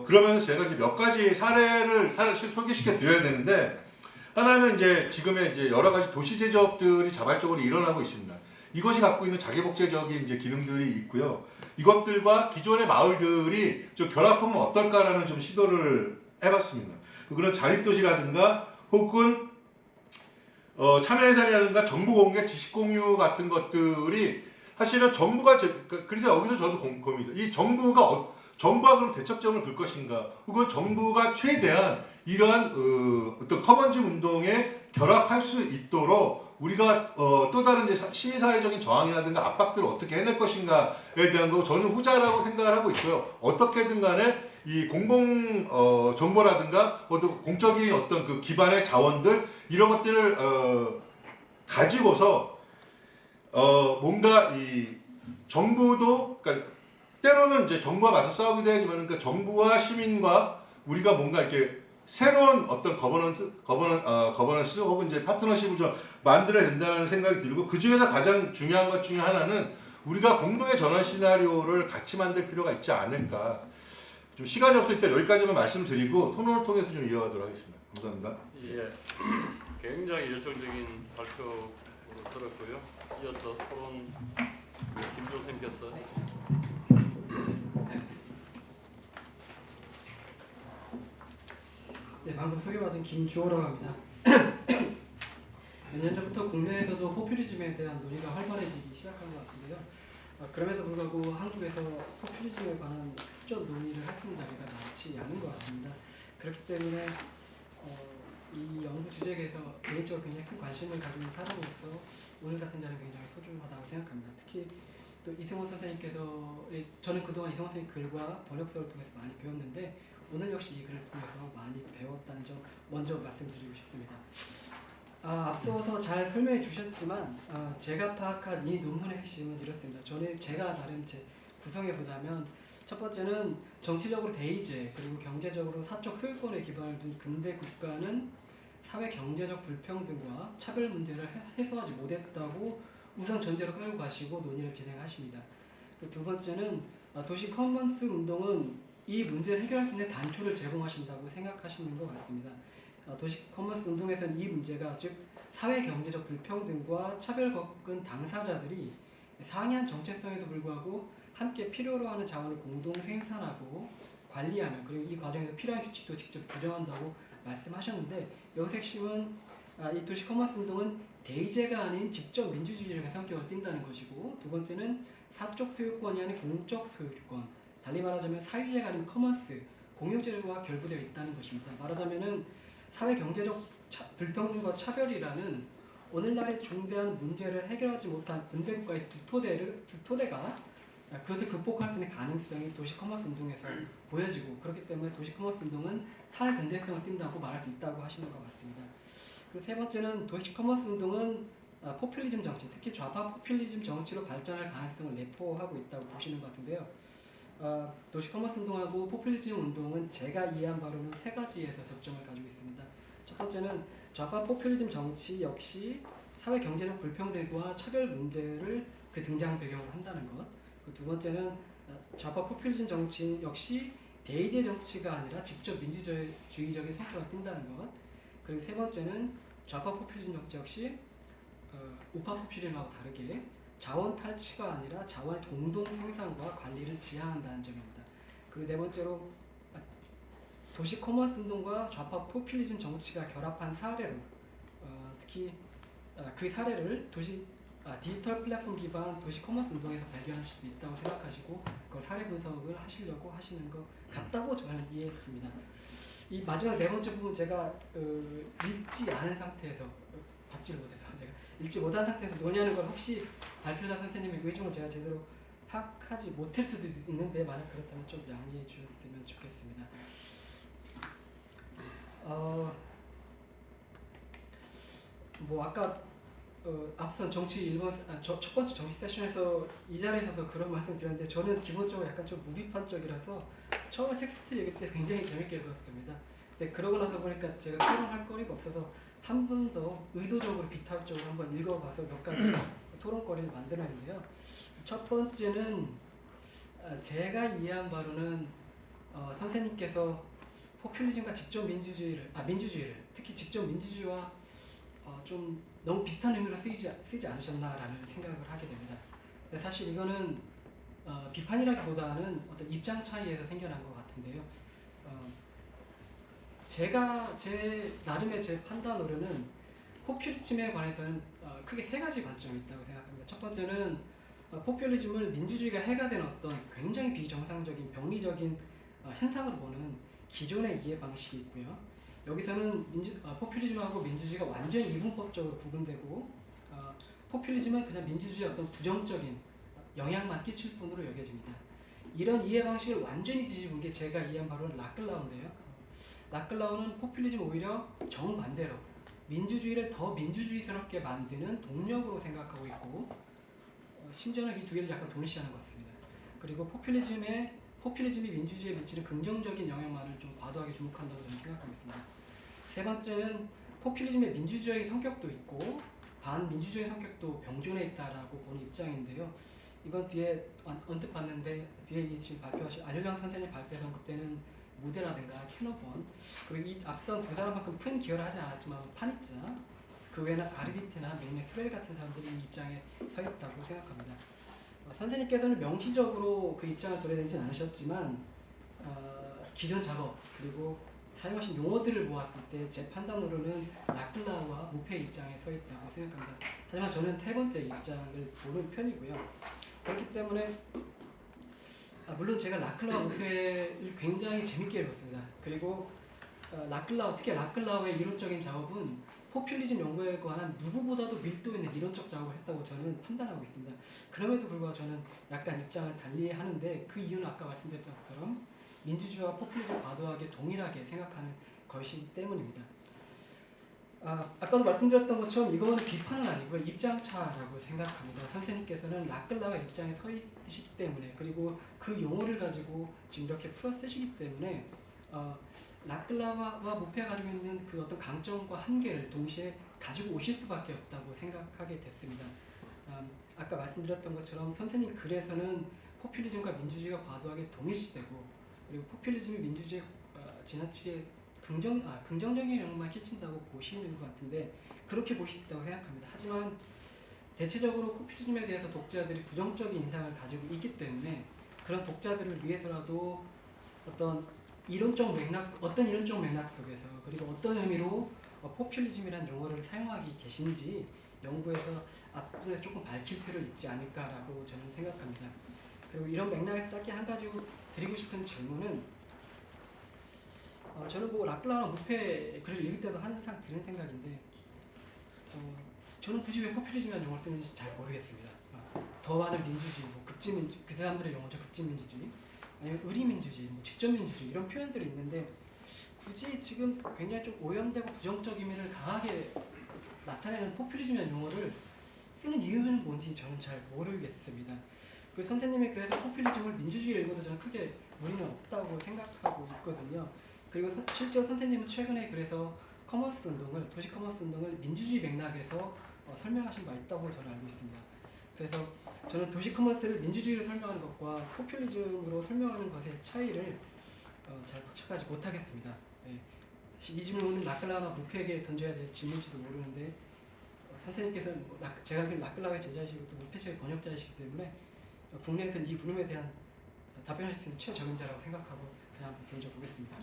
그러면서 제가 이제 몇 가지 사례를 소개시켜 드려야 되는데, 하나는 이제 지금의 이제 여러 가지 도시 제조업들이 자발적으로 일어나고 있습니다. 이것이 갖고 있는 자기복제적인 이제 기능들이 있고요. 이것들과 기존의 마을들이 좀 결합하면 어떨까라는 좀 시도를 해봤습니다. 그런 자립도시라든가 혹은 참여예산이라든가 정보공개, 지식공유 같은 것들이 사실은 정부가 그래서 여기서 저도 고민이죠. 이 정부가 그럼 대척점을 걸 것인가? 혹은 정부가 최대한 이러한 어떤 커먼즈 운동에 결합할 수 있도록 우리가 또 다른 이제 시민사회적인 저항이라든가 압박들을 어떻게 해낼 것인가에 대한 거 저는 후자라고 생각을 하고 있고요. 어떻게든 간에 이 공공 정보라든가 어떤 공적인 어떤 그 기반의 자원들 이런 것들을 가지고서 뭔가 이 정부도 그러니까 때로는 이제 정부와 맞서 싸우기도 하지만 그러니까 정부와 시민과 우리가 뭔가 이렇게 새로운 어떤 거버넌스 혹은 이제 파트너십을 좀 만들어야 된다는 생각이 들고 그 중에서 가장 중요한 것 중에 하나는 우리가 공동의 전환 시나리오를 같이 만들 필요가 있지 않을까. 좀 시간이 없을 때 여기까지만 말씀드리고 토론을 통해서 좀 이어가도록 하겠습니다. 감사합니다. 예, 굉장히 열정적인 발표로 들었고요. 이어서 토론 김조생께서 네, 방금 소개받은 김주호라고 합니다. 몇 년 전부터 국내에서도 포퓰리즘에 대한 논의가 활발해지기 시작한 것 같은데요. 그럼에도 불구하고 한국에서 포퓰리즘에 관한 숙적 논의를 할 수 있는 자리가 많지 않은 것 같습니다. 그렇기 때문에 이 연구 주제에 대해서 개인적으로 굉장히 큰 관심을 가지고 있는 사람으로서 오늘 같은 자리는 굉장히 소중하다고 생각합니다. 특히 또 이승원 선생님께서 저는 그동안 이승원 선생님 글과 번역서를 통해서 많이 배웠는데 오늘 역시 이 글을 통해서 많이 배웠다는 점 먼저 말씀드리고 싶습니다. 앞서서 잘 설명해 주셨지만 제가 파악한 이 논문의 핵심은 이렇습니다. 제가 나름 구성해 보자면 첫 번째는 정치적으로 대의제 그리고 경제적으로 사적 소유권에 기반을 둔 근대 국가는 사회 경제적 불평등과 차별 문제를 해소하지 못했다고 우선 전제로 끌고 가시고 논의를 진행하십니다. 두 번째는 도시 커먼스 운동은 이 문제를 해결할 수 있는 단초를 제공하신다고 생각하시는 것 같습니다. 도시 커먼스 운동에서는 이 문제가 즉 사회 경제적 불평등과 차별 겪은 당사자들이 상이한 정체성에도 불구하고 함께 필요로 하는 자원을 공동 생산하고 관리하는 그리고 이 과정에서 필요한 규칙도 직접 규정한다고 말씀하셨는데 여기서 핵심은 이 도시 커먼스 운동은 대의제가 아닌 직접 민주주의적인 성격을 띈다는 것이고 두 번째는 사적 소유권이 아닌 공적 소유권 달리 말하자면 사유제가 아닌 커먼스 공유제와 결부되어 있다는 것입니다. 말하자면은 사회 경제적 불평등과 차별이라는 오늘날의 중대한 문제를 해결하지 못한 군대국가의 두 토대가 그것을 극복할 수 있는 가능성이 도시 커먼스 운동에서 보여지고 그렇기 때문에 도시 커먼스 운동은 탈근대성을 띈다고 말할 수 있다고 하시는 것 같습니다. 그리고 세 번째는 도시 커먼스 운동은 포퓰리즘 정치, 특히 좌파 포퓰리즘 정치로 발전할 가능성을 내포하고 있다고 보시는 것 같은데요. 도시 커먼스 운동하고 포퓰리즘 운동은 제가 이해한 바로는 세 가지에서 접점을 가지고 있습니다. 첫 번째는 좌파 포퓰리즘 정치 역시 사회 경제적 불평등과 차별 문제를 그 등장 배경으로 한다는 것. 두 번째는 좌파 포퓰리즘 정치 역시 대의제 정치가 아니라 직접 민주주의적인 성격을 띈다는 것. 그리고 세 번째는 좌파 포퓰리즘 정치 역시 우파 포퓰리즘하고 다르게 자원 탈취가 아니라 자원의 공동 생산과 관리를 지향한다는 점입니다. 그리고 네 번째로 도시 커먼스 운동과 좌파 포퓰리즘 정치가 결합한 사례로 특히 그 사례를 디지털 플랫폼 기반 도시 커먼스 운동에서 발견할 수 있다고 생각하시고 그걸 사례 분석을 하시려고 하시는 것 같다고 저는 이해했습니다. 이 마지막 네 번째 부분 제가 읽지 않은 상태에서 받지를 못해서 제가 읽지 못한 상태에서 논의하는 걸 혹시 발표자 선생님의 의중을 제가 제대로 파악하지 못할 수도 있는데 만약 그렇다면 좀 양해해 주셨으면 좋겠습니다. 뭐 아까 앞선 첫 번째 정치 세션에서 이 자리에서도 그런 말씀 드렸는데 저는 기본적으로 약간 좀 무비판적이라서 처음에 텍스트 읽을 때 굉장히 재밌게 읽었습니다. 근데 그러고 나서 보니까 제가 토론할 거리가 없어서 한 번 더 의도적으로 비탈적으로 한번 읽어봐서 몇 가지 토론거리를 만들었는데요. 첫 번째는 제가 이해한 바로는 선생님께서 포퓰리즘과 직접 민주주의를 특히 직접 민주주의와 좀 너무 비슷한 의미로 쓰이지 않으셨나라는 생각을 하게 됩니다. 근데 사실 이거는 비판이라기보다는 어떤 입장 차이에서 생겨난 것 같은데요. 제가 제 나름의 제 판단으로는 포퓰리즘에 관해서는 크게 세 가지 관점이 있다고 생각합니다. 첫 번째는 포퓰리즘을 민주주의가 해가 된 어떤 굉장히 비정상적인 병리적인 현상으로 보는 기존의 이해 방식이 있고요. 여기서는 포퓰리즘하고 민주주의가 완전히 이분법적으로 구분되고 포퓰리즘은 그냥 민주주의의 어떤 부정적인 영향만 끼칠 뿐으로 여겨집니다. 이런 이해 방식을 완전히 뒤집은 게 제가 이해한 바로는 라클라우인데요. 라클라우는 포퓰리즘 오히려 정반대로 민주주의를 더 민주주의스럽게 만드는 동력으로 생각하고 있고 심지어는 이 두 개를 약간 동시하는 것 같습니다. 그리고 포퓰리즘이 민주주의에 미치는 긍정적인 영향만을 좀 과도하게 주목한다고 저는 생각하고 있습니다. 세 번째는 포퓰리즘의 민주주의 성격도 있고 반민주주의 성격도 병존해 있다라고 보는 입장인데요. 이건 뒤에 언뜻 봤는데 뒤에 지금 발표하신 안효정 선생님 발표에서 언급되는 무대라든가 캐노본 그리고 이 앞선 두 사람만큼 큰 기여를 하지 않았지만 파니자 그 외에는 아르비테나 메네 수렐 같은 사람들이 이 입장에 서 있다고 생각합니다. 선생님께서는 명시적으로 그 입장을 드러내진 않으셨지만 기존 작업 그리고 사용하신 용어들을 보았을 때 제 판단으로는 라클라우와 무페 입장에 서 있다고 생각합니다. 하지만 저는 세 번째 입장을 보는 편이고요. 그렇기 때문에 물론 제가 라클라우 무페를 굉장히 재밌게 읽었습니다. 그리고 특히 라클라우의 이론적인 작업은 포퓰리즘 연구에 관한 누구보다도 밀도 있는 이론적 작업을 했다고 저는 판단하고 있습니다. 그럼에도 불구하고 저는 약간 입장을 달리 하는데 그 이유는 아까 말씀드렸던 것처럼 민주주의와 포퓰리즘 과도하게 동일하게 생각하는 것이기 때문입니다. 아까도 말씀드렸던 것처럼 이거는 비판은 아니고 입장차라고 생각합니다. 선생님께서는 라클라우의 입장에 서 있으시기 때문에 그리고 그 용어를 가지고 지금 이렇게 풀어 쓰시기 때문에 라클라우와 무페가 가지고 있는 그 어떤 강점과 한계를 동시에 가지고 오실 수밖에 없다고 생각하게 됐습니다. 아까 말씀드렸던 것처럼 선생님 글에서는 포퓰리즘과 민주주의가 과도하게 동일시되고 그리고 포퓰리즘이 민주주의에 지나치게 긍정적인 영향만 끼친다고 보시는 것 같은데 그렇게 보실 수 있다고 생각합니다. 하지만 대체적으로 포퓰리즘에 대해서 독자들이 부정적인 인상을 가지고 있기 때문에 그런 독자들을 위해서라도 어떤 이론적 맥락 속에서 그리고 어떤 의미로 포퓰리즘이라는 용어를 사용하기 계신지 연구에서 앞부분에 조금 밝힐 필요 있지 않을까라고 저는 생각합니다. 그리고 이런 맥락에서 짧게 한 가지 드리고 싶은 질문은 저는 라클라우나 무페 글을 읽을 때도 항상 드는 생각인데 저는 굳이 왜 포퓰리즘이라는 용어를 쓰는지 잘 모르겠습니다. 더 많은 민주주의, 급진민주, 그 사람들의 용어죠. 급진민주주의, 아니면 의리민주주의, 직접민주주의 이런 표현들이 있는데 굳이 지금 굉장히 좀 오염되고 부정적 의미를 강하게 나타내는 포퓰리즘이라는 용어를 쓰는 이유는 뭔지 저는 잘 모르겠습니다. 그 선생님의 그래서 포퓰리즘을 민주주의에 읽어도 저는 크게 무리는 없다고 생각하고 있거든요. 그리고 실제로 선생님은 최근에 그래서 커먼스 운동을 도시 커먼스 운동을 민주주의 맥락에서 설명하신 바 있다고 저는 알고 있습니다. 그래서 저는 도시 커먼스를 민주주의로 설명하는 것과 포퓰리즘으로 설명하는 것의 차이를 잘 포착하지 못하겠습니다. 네. 사실 이 질문은 라클라우나 무페에게 던져야 될 질문인지도 모르는데 선생님께서는 제가 알기로는 라클라우의 제자이시고 또 무페 책의 번역자이시기 때문에 국내에서는 이 물음에 대한 답변할 수 있는 최적임자라고 생각하고 그냥 한번 던져보겠습니다.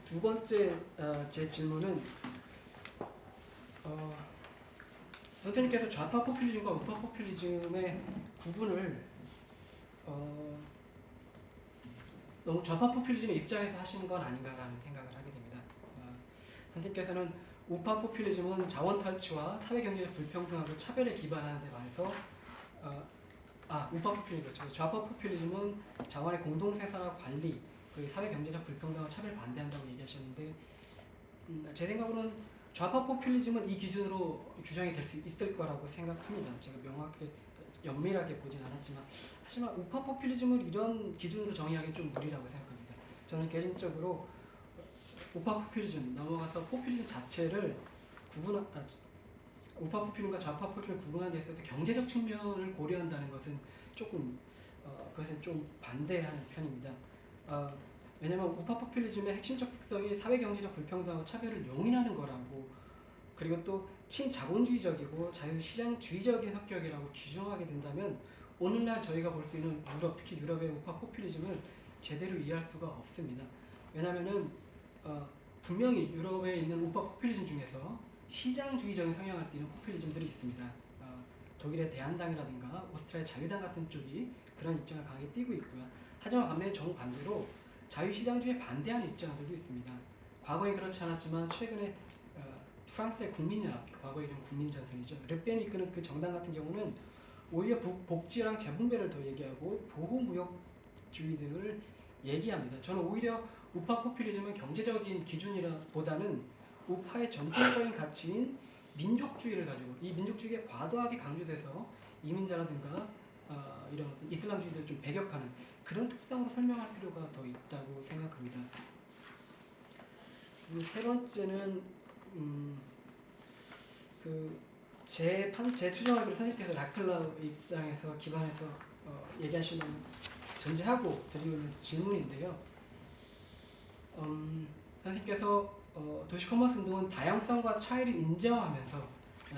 두 번째 제 질문은 선생님께서 좌파 포퓰리즘과 우파 포퓰리즘의 구분을 너무 좌파 포퓰리즘의 입장에서 하시는 건 아닌가라는 생각을 하게 됩니다. 선생님께서는 우파 포퓰리즘은 자원 탈취와 사회 경제적 불평등하고 차별에 기반하는 데 반해서 우파 포퓰리즘 그렇죠. 좌파 포퓰리즘은 자원의 공동 생산과 관리 그리고 사회 경제적 불평등과 차별 반대한다고 얘기하셨는데 제 생각으로는 좌파 포퓰리즘은 이 기준으로 규정이 될 수 있을 거라고 생각합니다. 제가 명확하게 연밀하게 보진 않았지만 하지만 우파 포퓰리즘을 이런 기준으로 정의하기 좀 무리라고 생각합니다. 저는 개인적으로 우파 포퓰리즘 넘어가서 포퓰리즘 자체를 우파 포퓰리즘과 좌파 포퓰리즘을 구분하는 데 있어서 경제적 측면을 고려한다는 것은 조금 그것은 좀 반대하는 편입니다. 왜냐하면 우파 포퓰리즘의 핵심적 특성이 사회 경제적 불평등과 차별을 용인하는 거라고 그리고 또 친자본주의적이고 자유시장주의적인 성격이라고 규정하게 된다면 오늘날 저희가 볼 수 있는 유럽, 특히 유럽의 우파 포퓰리즘을 제대로 이해할 수가 없습니다. 왜냐하면은 분명히 유럽에 있는 우파 포퓰리즘 중에서 시장주의적인 성향을 띠는 포퓰리즘들이 있습니다. 독일의 대한당이라든가 오스트리아의 자유당 같은 쪽이 그런 입장을 강하게 띠고 있고요. 하지만 반면에 정반대로 자유시장주의에 반대하는 입장들도 있습니다. 과거에 그렇지 않았지만 최근에 프랑스의 국민연합, 과거에 이런 국민전선이죠. 르펜이 이끄는 그 정당 같은 경우는 오히려 복지랑 재분배를 더 얘기하고 보호무역주의 등을 얘기합니다. 저는 오히려 우파 포퓰리즘은 경제적인 기준이라보다는 우파의 전통적인 가치인 민족주의를 가지고 이 민족주의가 과도하게 강조돼서 이민자라든가 이런 이슬람주의를 좀 배격하는 그런 특성으로 설명할 필요가 더 있다고 생각합니다. 그리고 세 번째는 제 추정하기로 선생님께서 라클라우 입장에서 기반해서 얘기하시는 전제하고 드리는 질문인데요. 선생님께서 도시 커머스 운동은 다양성과 차이를 인정하면서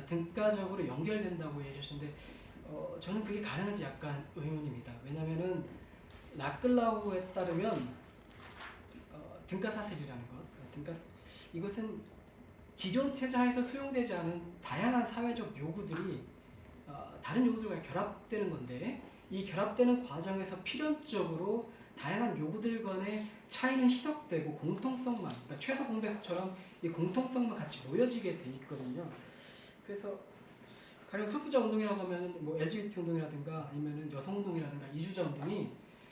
등가적으로 연결된다고 얘기하셨는데 저는 그게 가능한지 약간 의문입니다. 왜냐하면은 라클라우에 따르면 등가 사슬이라는 것, 이것은 기존 체제 하에서 수용되지 않은 다양한 사회적 요구들이 다른 요구들과 결합되는 건데 이 결합되는 과정에서 필연적으로 다양한 요구들 간의 차이는 희석되고 공통성만, 그러니까 최소 공배수처럼 이 공통성만 같이 모여지게 돼 있거든요. 그래서 가령 소수자 운동이라고 하면 뭐 LGBT 운동이라든가 아니면은 여성 운동이라든가 이주자 운동이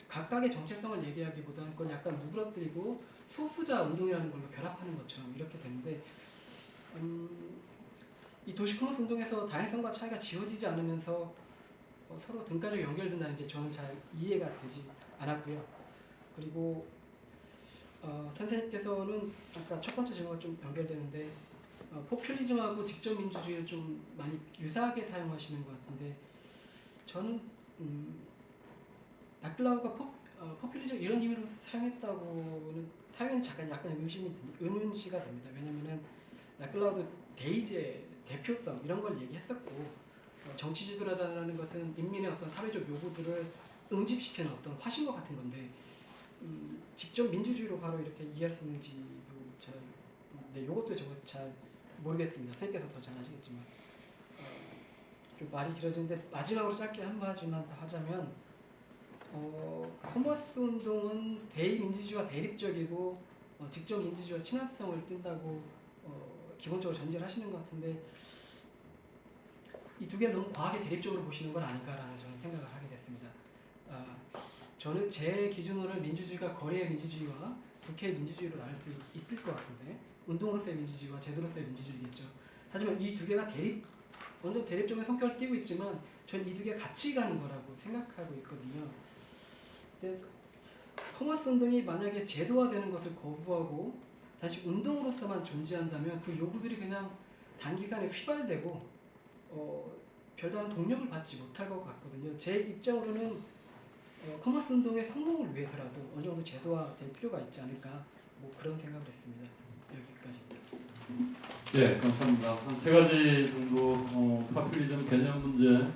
각각의 정체성을 얘기하기보다는 그건 약간 누그러뜨리고 소수자 운동이라는 걸로 결합하는 것처럼 이렇게 되는데 이 도시 커머스 운동에서 다양성과 차이가 지워지지 않으면서 서로 등가적으로 연결된다는 게 저는 잘 이해가 되지 않았고요. 그리고 선생님께서는 아까 첫 번째 질문과 좀 연결되는데 포퓰리즘하고 직접 민주주의를 좀 많이 유사하게 사용하시는 것 같은데 저는 라클라우가 포퓰리즘 이런 의미로 사용했다고는 사용은 잠깐 약간 의문시가 됩니다. 왜냐하면은 라클라우도 대의제 대표성 이런 걸 얘기했었고 정치 지도자라는 것은 인민의 어떤 사회적 요구들을 응집시키는 어떤 화신과 같은 건데 직접 민주주의로 바로 이렇게 이해할 수 있는지도 이것도 저거 잘 모르겠습니다. 선생님께서 더 잘 아시겠지만 좀 말이 길어지는데 마지막으로 짧게 한마디만 더 하자면 커머스 운동은 대의 민주주의와 대립적이고 직접 민주주의와 친화성을 띈다고 기본적으로 전제를 하시는 것 같은데 이 두 개를 너무 과하게 대립적으로 보시는 건 아닐까라는 저는 생각을 하게 됐습니다. 저는 제 기준으로는 민주주의가 거래의 민주주의와 국회의 민주주의로 나눌 수 있을 것 같은데 운동으로서의 민주주의와 제도로서의 민주주의겠죠. 하지만 이 두 개가 어느 정도 대립적인 성격을 띠고 있지만 저는 이 두 개가 같이 가는 거라고 생각하고 있거든요. 근데 커머스 운동이 만약에 제도화되는 것을 거부하고 다시 운동으로서만 존재한다면 그 요구들이 그냥 단기간에 휘발되고 별다른 동력을 받지 못할 것 같거든요. 제 입장으로는 커머스 운동의 성공을 위해서라도 어느 정도 제도화될 필요가 있지 않을까 뭐 그런 생각을 했습니다. 여기까지입니다. 예, 감사합니다. 한 세 가지 정도 파퓰리즘 개념 문제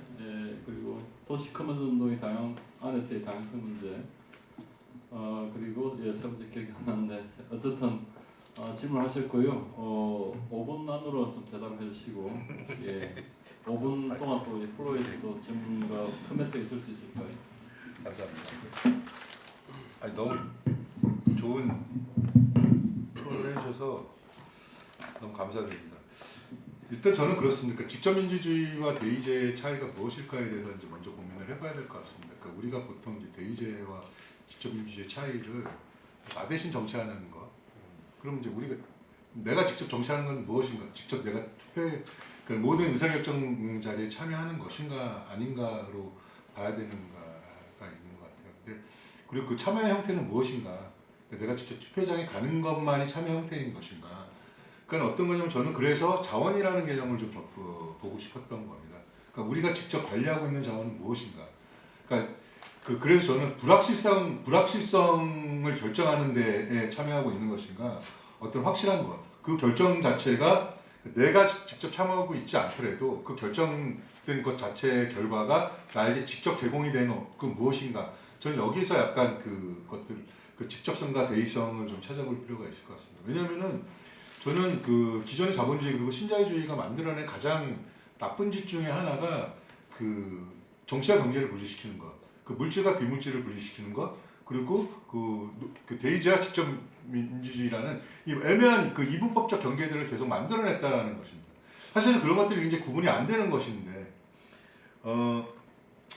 그리고 도시 커머스 운동의 안에서의 다양성 문제 그리고 세 번째 기억이 안 나는데 어쨌든 질문하셨고요. 5분 안으로 좀 대답해 주시고 5분 동안 또 플로에서 또 질문과 코멘트 있을 수 있을까요? 감사합니다. 아니, 너무 좋은 토론을 해주셔서 너무 감사드립니다. 일단 저는 그렇습니다. 직접 민주주의와 대의제의 차이가 무엇일까에 대해서 이제 먼저 고민을 해봐야 될 것 같습니다. 그러니까 우리가 보통 이제 대의제와 직접 민주주의 차이를 나 대신 정치하는 것. 그럼 이제 우리가 내가 직접 정치하는 건 무엇인가? 직접 내가 투표에 그 모든 의사결정 자리에 참여하는 것인가 아닌가로 봐야 되는가가 있는 것 같아요. 근데 그리고 그 참여 형태는 무엇인가? 내가 직접 투표장에 가는 것만이 참여 형태인 것인가? 그러니까 어떤 거냐면 저는 그래서 자원이라는 개념을 좀 보고 싶었던 겁니다. 그러니까 우리가 직접 관리하고 있는 자원은 무엇인가? 그러니까 그래서 저는 불확실성을 결정하는 데에 참여하고 있는 것인가? 어떤 확실한 것, 그 결정 자체가 내가 직접 참여하고 있지 않더라도 그 결정된 것 자체의 결과가 나에게 직접 제공이 되는 그 무엇인가? 저는 여기서 약간 그것들, 그 직접성과 대의성을 좀 찾아볼 필요가 있을 것 같습니다. 왜냐하면은 저는 그 기존의 자본주의 그리고 신자유주의가 만들어낸 가장 나쁜 짓 중에 하나가 그 정치와 경제를 분리시키는 것, 그 물질과 비물질을 분리시키는 것, 그리고 그 대의제와 직접 민주주의라는 이 애매한 그 이분법적 경계들을 계속 만들어냈다라는 것입니다. 사실은 그런 것들이 굉장히 구분이 안 되는 것인데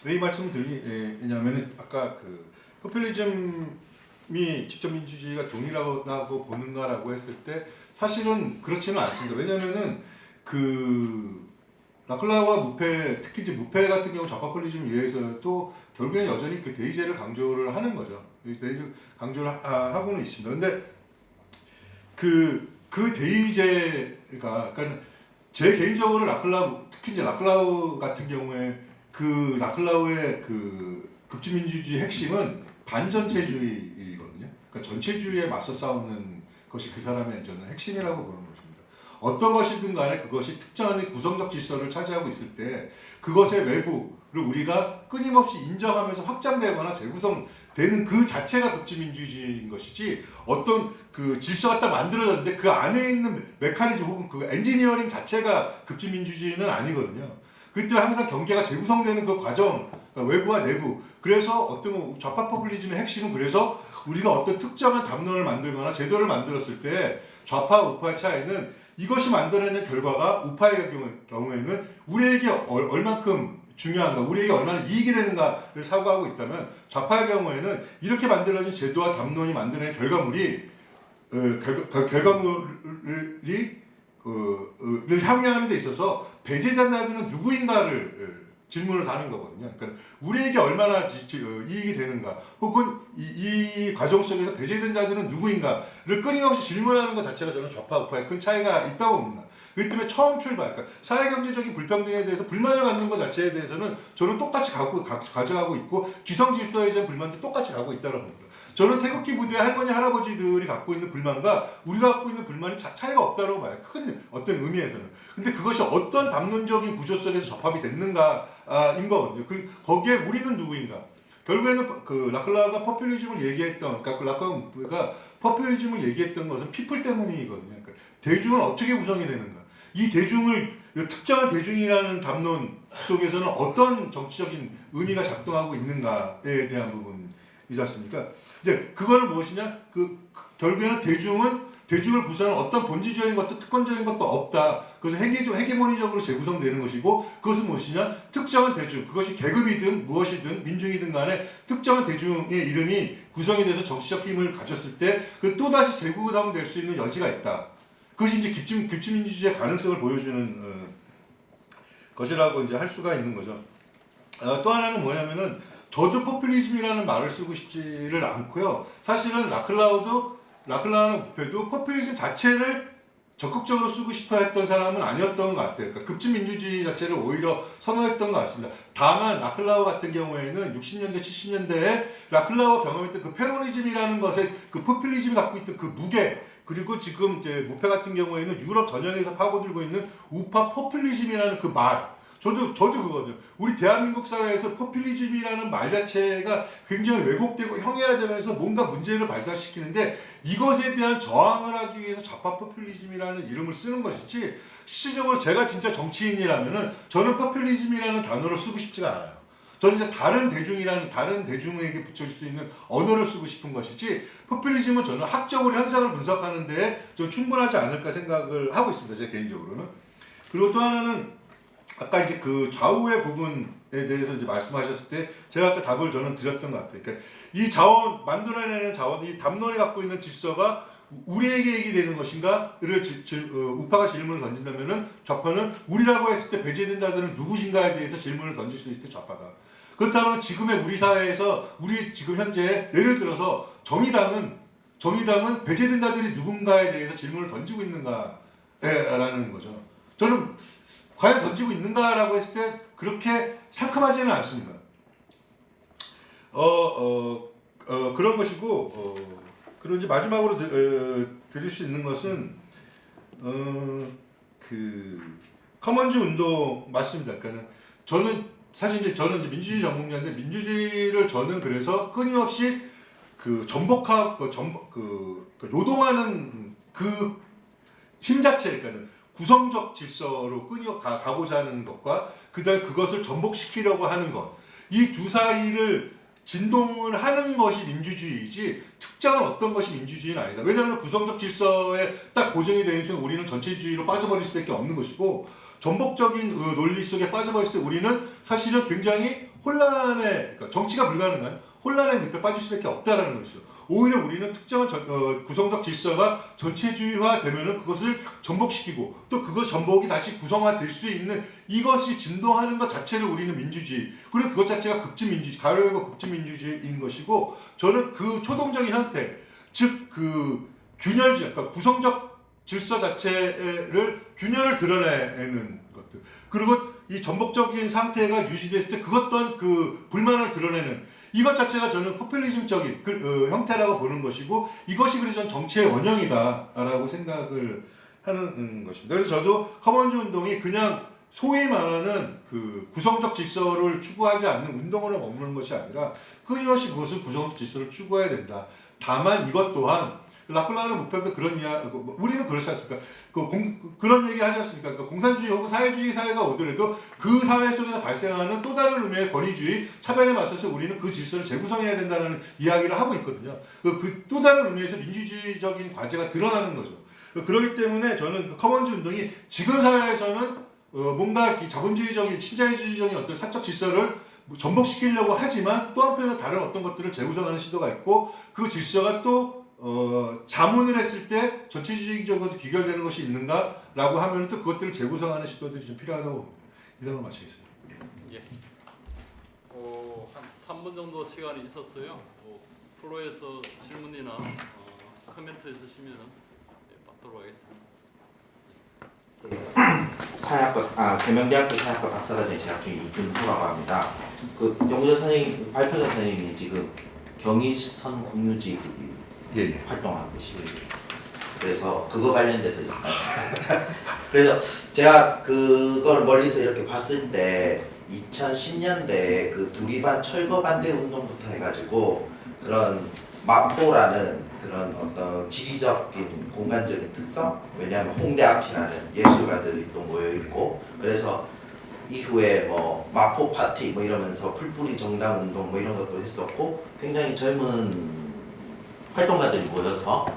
왜 이 말씀을 드리냐면은 아까 그 포퓰리즘이 직접 민주주의가 동일하다고 보는가라고 했을 때 사실은 그렇지는 않습니다. 왜냐하면은 그 라클라우와 무페, 특히 이제 무페 같은 경우 좌파 포퓰리즘에 의해서도 결국에는 여전히 그 대의제를 강조를 하는 거죠. 대의제를 강조를 하고는 있습니다. 근데 그 대의제가, 그러니까 제 개인적으로 라클라우, 특히 이제 라클라우 같은 경우에 그 라클라우의 그 급진민주주의 핵심은 반전체주의거든요. 그러니까 전체주의에 맞서 싸우는 것이 그 사람의 저는 핵심이라고 보는 것입니다. 어떤 것이든 간에 그것이 특정한 구성적 질서를 차지하고 있을 때 그것의 외부를 우리가 끊임없이 인정하면서 확장되거나 재구성되는 그 자체가 급진민주주의인 것이지 어떤 그 질서가 딱 만들어졌는데 그 안에 있는 메커니즘 혹은 그 엔지니어링 자체가 급진민주주의는 아니거든요. 그때는 항상 경계가 재구성되는 그 과정, 그러니까 외부와 내부. 그래서 어떤 좌파 포퓰리즘의 핵심은 그래서 우리가 어떤 특정한 담론을 만들거나 제도를 만들었을 때 좌파와 우파의 차이는 이것이 만들어내는 결과가 우파의 경우에는 우리에게 얼만큼 중요한가, 우리에게 얼마나 이익이 되는가를 사고하고 있다면 좌파의 경우에는 이렇게 만들어진 제도와 담론이 만들어낸 결과물이 를 향유하는 데 있어서 배제자들은 누구인가를 질문을 하는 거거든요. 그러니까 우리에게 얼마나 이익이 되는가, 혹은 이 과정 속에서 배제된 자들은 누구인가를 끊임없이 질문하는 것 자체가 저는 좌파 우파에 큰 차이가 있다고 봅니다. 그렇기 때문에 처음 출발, 그러니까 사회경제적인 불평등에 대해서 불만을 갖는 것 자체에 대해서는 저는 똑같이 가져가고 있고 기성질서에 대한 불만도 똑같이 가고 있다고 봅니다. 저는 태극기 부대의 할머니 할아버지들이 갖고 있는 불만과 우리가 갖고 있는 불만이 차이가 없다고 봐요. 큰 어떤 의미에서는. 근데 그것이 어떤 담론적인 구조 속에서 접합이 됐는가인 거거든요. 거기에 우리는 누구인가? 결국에는 그 라클라가 포퓰리즘을 얘기했던, 그러니까 라클라가 포퓰리즘을 얘기했던 것은 피플 때문이거든요. 그러니까 대중은 어떻게 구성이 되는가? 이 대중을 특정한 대중이라는 담론 속에서는 어떤 정치적인 의미가 작동하고 있는가에 대한 부분이지 않습니까? 이제 그거는 무엇이냐? 결국에는 대중을 구성하는 어떤 본질적인 것도 특권적인 것도 없다. 그래서 헤게모니적으로 재구성되는 것이고 그것은 무엇이냐? 특정한 대중, 그것이 계급이든 무엇이든 민중이든 간에 특정한 대중의 이름이 구성이 돼서 정치적 힘을 가졌을 때 그 또다시 재구성될 수 있는 여지가 있다. 그것이 이제 급진민주주의의 가능성을 보여주는 것이라고 이제 할 수가 있는 거죠. 또 하나는 뭐냐면은 저도 포퓰리즘이라는 말을 쓰고 싶지를 않고요. 사실은 라클라우는 무페도 포퓰리즘 자체를 적극적으로 쓰고 싶어 했던 사람은 아니었던 것 같아요. 그러니까 급진민주주의 자체를 오히려 선호했던 것 같습니다. 다만 라클라우 같은 경우에는 60년대, 70년대에 라클라우가 경험했던 그 페로니즘이라는 것의 그 포퓰리즘이 갖고 있던 그 무게, 그리고 지금 이제 무페 같은 경우에는 유럽 전역에서 파고들고 있는 우파 포퓰리즘이라는 그 말, 저도 그거거든요. 우리 대한민국 사회에서 포퓰리즘이라는 말 자체가 굉장히 왜곡되고 형해화되면서 뭔가 문제를 발생시키는데 이것에 대한 저항을 하기 위해서 좌파 포퓰리즘이라는 이름을 쓰는 것이지, 실질적으로 제가 진짜 정치인이라면은 저는 포퓰리즘이라는 단어를 쓰고 싶지가 않아요. 저는 이제 다른 대중에게 붙여줄 수 있는 언어를 쓰고 싶은 것이지, 포퓰리즘은 저는 학적으로 현상을 분석하는 데 좀 충분하지 않을까 생각을 하고 있습니다. 제 개인적으로는. 그리고 또 하나는 아까 이제 그 좌우의 부분에 대해서 이제 말씀하셨을 때 제가 아까 답을 저는 드렸던 것 같아요. 그러니까 이 만들어내는 자원, 이 담론이 갖고 있는 질서가 우리에게 얘기되는 것인가를 우파가 질문을 던진다면은 좌파는 우리라고 했을 때 배제된 자들은 누구신가에 대해서 질문을 던질 수 있을 때 좌파가. 그렇다면 지금의 우리 사회에서 우리 지금 현재 예를 들어서 정의당은 배제된 자들이 누군가에 대해서 질문을 던지고 있는가라는 거죠. 저는 과연 던지고 있는가라고 했을 때 그렇게 상큼하지는 않습니다. 그런 것이고 그리고 이제 마지막으로 드릴 수 있는 것은 그 커먼즈 운동 맞습니다. 그러니까 저는 사실 이제 저는 이제 민주주의 전공자인데 민주주의를 저는 그래서 끊임없이 그 전복하고 노동하는 그 힘 자체, 그러니까 구성적 질서로 가고자 하는 것과 그다음 그것을 전복시키려고 하는 것, 이 두 사이를 진동을 하는 것이 민주주의이지 특정한 어떤 것이 민주주의는 아니다. 왜냐하면 구성적 질서에 딱 고정이 되는 순간 우리는 전체주의로 빠져버릴 수밖에 없는 것이고 전복적인 논리 속에 빠져버릴 때 우리는 사실은 굉장히 그러니까 정치가 불가능한 혼란의 늪에 빠질 수밖에 없다라는 것이죠. 오히려 우리는 특정한 구성적 질서가 전체주의화 되면은 그것을 전복시키고 또 그것 전복이 다시 구성화될 수 있는 이것이 진동하는 것 자체를 우리는 민주주의, 그리고 그것 자체가 급진민주주의, 가로열고 급진민주주의인 것이고, 저는 그 초동적인 형태, 즉 그 균열질, 그러니까 구성적 질서 자체를 균열을 드러내는 것들, 그리고 이 전복적인 상태가 유지됐을 때 그것 또한 그 불만을 드러내는 이것 자체가 저는 포퓰리즘적인 형태라고 보는 것이고, 이것이 그래서 정치의 원형이다라고 생각을 하는 것입니다. 그래서 저도 커먼즈 운동이 그냥 소위 말하는 그 구성적 질서를 추구하지 않는 운동으로 머무는 것이 아니라 끊임없이 그것을 구성적 질서를 추구해야 된다. 다만 이것 또한 라플라르 목표도 그런 이야기, 우리는 그렇지 않습니까? 그런 얘기 하지 않습니까? 그러니까 공산주의 혹은 사회주의 사회가 오더라도 그 사회 속에서 발생하는 또 다른 의미의 권위주의, 차별에 맞서서 우리는 그 질서를 재구성해야 된다는 이야기를 하고 있거든요. 그 또 다른 의미에서 민주주의적인 과제가 드러나는 거죠. 그렇기 때문에 저는 커먼즈 운동이 지금 사회에서는 뭔가 자본주의적인, 신자유주의적인 어떤 사적 질서를 전복시키려고 하지만 또 한편으로 다른 어떤 것들을 재구성하는 시도가 있고, 그 질서가 또 자문을 했을 때 전체주의적으로 귀결되는 것이 있는가라고 하면 또 그것들을 재구성하는 시도들이 좀 필요하다고 봅니다. 이상을 마치겠습니다. 예. 한 3분 정도 시간이 있었어요. 플로에서 질문이나 코멘트 있으시면 받도록 하겠습니다. 계명대학교 사학과 박사과정 재학 중인 이근호라고 합니다. 그 연구자 선생님, 발표자 선생님이 지금 경의선 공유지 예. 활동하고 계시고요. 그래서 그거 관련돼서 그래서 제가 그걸 멀리서 이렇게 봤을 때 2010년대에 그 두리반 철거 반대 운동부터 해가지고 그런 마포라는 그런 어떤 지리적인 공간적인 특성, 왜냐하면 홍대 앞이라는 예술가들이 또 모여 있고, 그래서 이후에 뭐 마포 파티 뭐 이러면서 풀뿌리 정당 운동 뭐 이런 것도 했었고, 굉장히 젊은 활동가들이 모여서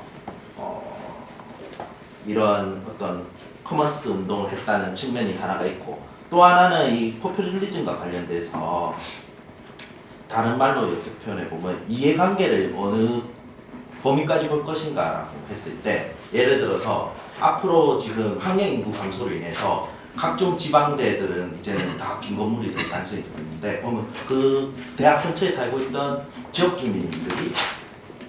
이런 어떤 커먼스 운동을 했다는 측면이 하나가 있고, 또 하나는 이 포퓰리즘과 관련돼서 다른 말로 이렇게 표현해 보면 이해관계를 어느 범위까지 볼 것인가라고 했을 때, 예를 들어서 앞으로 지금 학령 인구 감소로 인해서 각종 지방대들은 이제는 다 빈 건물이 될 가능성이 있는데, 보면 그 대학 근처에 살고 있던 지역 주민들이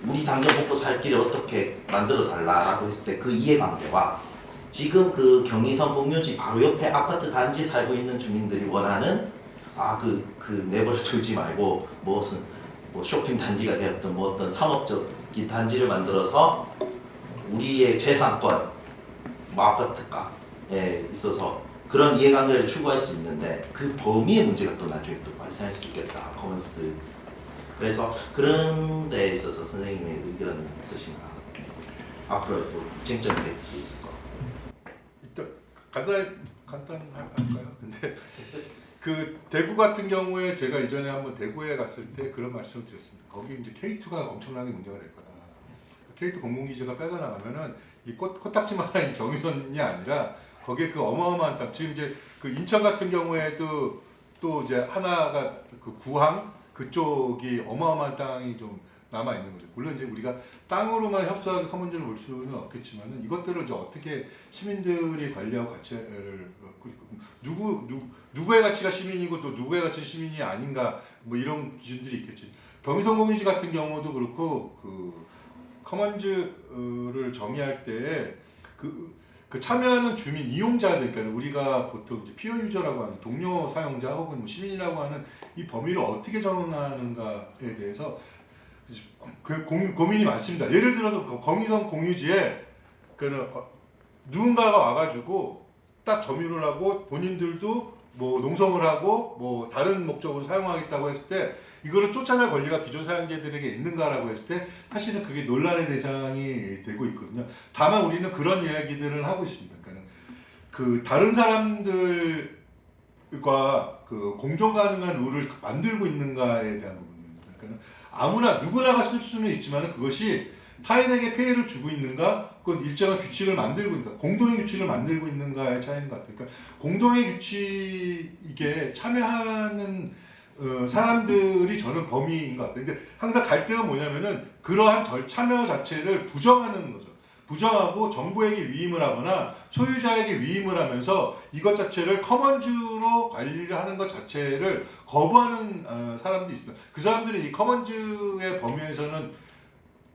우리 당장 먹고 살 길을 어떻게 만들어 달라라고 했을 때 그 이해관계와 지금 그 경의선 공유지 바로 옆에 아파트 단지 살고 있는 주민들이 원하는 그 내버려 두지 말고 무슨 뭐 쇼핑 단지가 되었던 뭐 어떤 상업적인 단지를 만들어서 우리의 재산권 뭐 아파트가에 있어서 그런 이해관계를 추구할 수 있는데, 그 범위의 문제가 또 나중에 또 발생할 수 있겠다. 커먼스. 그래서 그런 데 있어서 선생님의 의견은 어떠신가? 앞으로 또 쟁점이 될 수 있을 것 같아요. 일단 간단할까요? 근데 그 대구 같은 경우에 제가 이전에 한번 대구에 갔을 때 그런 말씀을 드렸습니다. 거기 이제 K2가 엄청나게 문제가 될 거다. K2 공공기지가 빼져나가면은 이 코딱지만한 이 경의선이 아니라 거기에 그 어마어마한 땅, 지금 이제 그 인천 같은 경우에도 또 이제 하나가 그 구항 그쪽이 어마어마한 땅이 좀 남아 있는 거죠. 물론 이제 우리가 땅으로만 협소하게 커먼즈를 볼 수는 없겠지만은 이것들을 이제 어떻게 시민들이 관리하고 가치를 누구의 가치가 시민이고 또 누구의 가치가 시민이 아닌가 뭐 이런 기준들이 있겠지. 경의선 공유지 같은 경우도 그렇고 그 커먼즈를 정의할 때 그 참여하는 주민 이용자들, 그러니까 우리가 보통 이제 피어 유저라고 하는 동료 사용자 혹은 뭐 시민이라고 하는 이 범위를 어떻게 정하는가에 대해서 고민이 많습니다. 예를 들어서 경의선 공유지에 누군가가 와가지고 딱 점유를 하고 본인들도 뭐 농성을 하고 뭐 다른 목적으로 사용하겠다고 했을 때 이거를 쫓아낼 권리가 기존 사용자들에게 있는가라고 했을 때 사실은 그게 논란의 대상이 되고 있거든요. 다만 우리는 그런 이야기들을 하고 있습니다. 그러니까 그 다른 사람들과 그 공정 가능한 룰을 만들고 있는가에 대한 부분입니다. 그러니까 아무나 누구나가 쓸 수는 있지만 그것이 타인에게 피해를 주고 있는가, 그건 일정한 규칙을 만들고 있는가, 공동의 규칙을 만들고 있는가의 차이인 것 같아요. 그러니까 공동의 규칙에 참여하는 사람들이 저는 범위인 것 같아요. 근데 항상 갈등은 뭐냐면은 그러한 참여 자체를 부정하는 거죠. 부정하고 정부에게 위임을 하거나 소유자에게 위임을 하면서 이것 자체를 커먼즈로 관리를 하는 것 자체를 거부하는 사람들이 있습니다. 그 사람들은 이 커먼즈의 범위에서는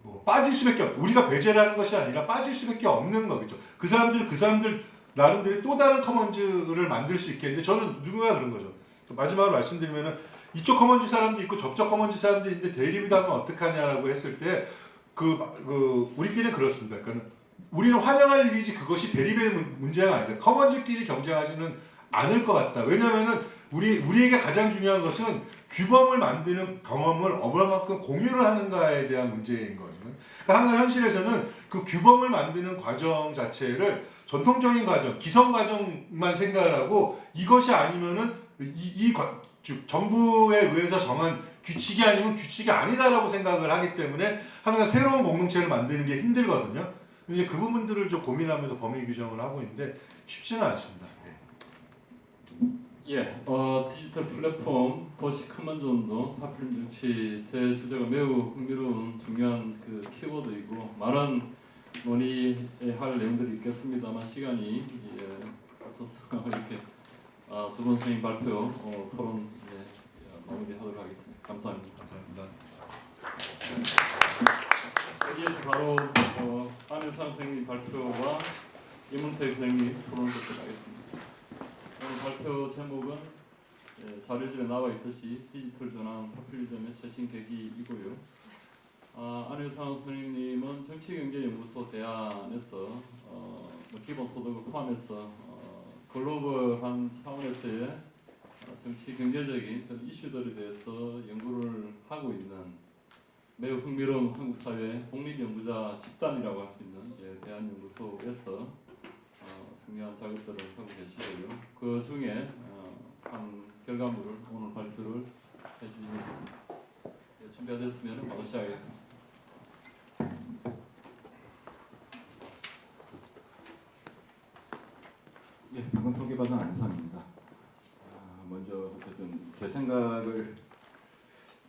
뭐 빠질 수밖에 없고 우리가 배제라는 것이 아니라 빠질 수밖에 없는 거겠죠. 그 사람들 나름대로 또 다른 커먼즈를 만들 수 있겠는데 저는 누구나 그런 거죠. 마지막으로 말씀드리면은 이쪽 커먼즈 사람도 있고 저쪽 커먼즈 사람도 있는데 대립이 되면 어떡하냐라고 했을 때 우리끼리는 그렇습니다. 그러니까 우리는 환영할 일이지 그것이 대립의 문제가 아니다. 커먼즈끼리 경쟁하지는 않을 것 같다. 왜냐면은 우리에게 가장 중요한 것은 규범을 만드는 경험을 얼마만큼 공유를 하는가에 대한 문제인 거거든요. 그러니까 항상 현실에서는 그 규범을 만드는 과정 자체를 전통적인 과정, 기성 과정만 생각을 하고 이것이 아니면은 즉 정부에 의해서 정한 규칙이 아니면 규칙이 아니다라고 생각을 하기 때문에 항상 새로운 공동체를 만드는 게 힘들거든요. 이제 그 부분들을 좀 고민하면서 범위 규정을 하고 있는데 쉽지는 않습니다. 예, 디지털 플랫폼, 도시 커먼즈 운동, 파퓰리즘 정치 세 주제가 매우 흥미로운 중요한 그 키워드이고 많은 논의할 내용들이 있겠습니다만 시간이 없어서 이렇게 두 분 선생님 발표 토론 마무리하도록 하겠습니다. 감사합니다. 여기에서 바로 안효상 선생님 발표와 임은택 선생님 토론을 듣도록 하겠습니다. 오늘 발표 제목은 자료집에 나와 있듯이 디지털 전환 포퓰리즘의 최신 계기이고요. 안효상 선생님은 정치경제연구소 대안에서 기본소득을 포함해서 글로벌한 차원에서의 정치 경제적인 이슈들에 대해서 연구를 하고 있는 매우 흥미로운 한국 사회 독립연구자 집단이라고 할 수 있는 대한연구소에서 중요한 작업들을 하고 계시고요. 그 중에 한 결과물을 오늘 발표를 해주시겠습니다. 준비가 됐으면 바로 시작하겠습니다. 예, 방금 소개받은 안상입니다. 먼저 어쨌든 제 생각을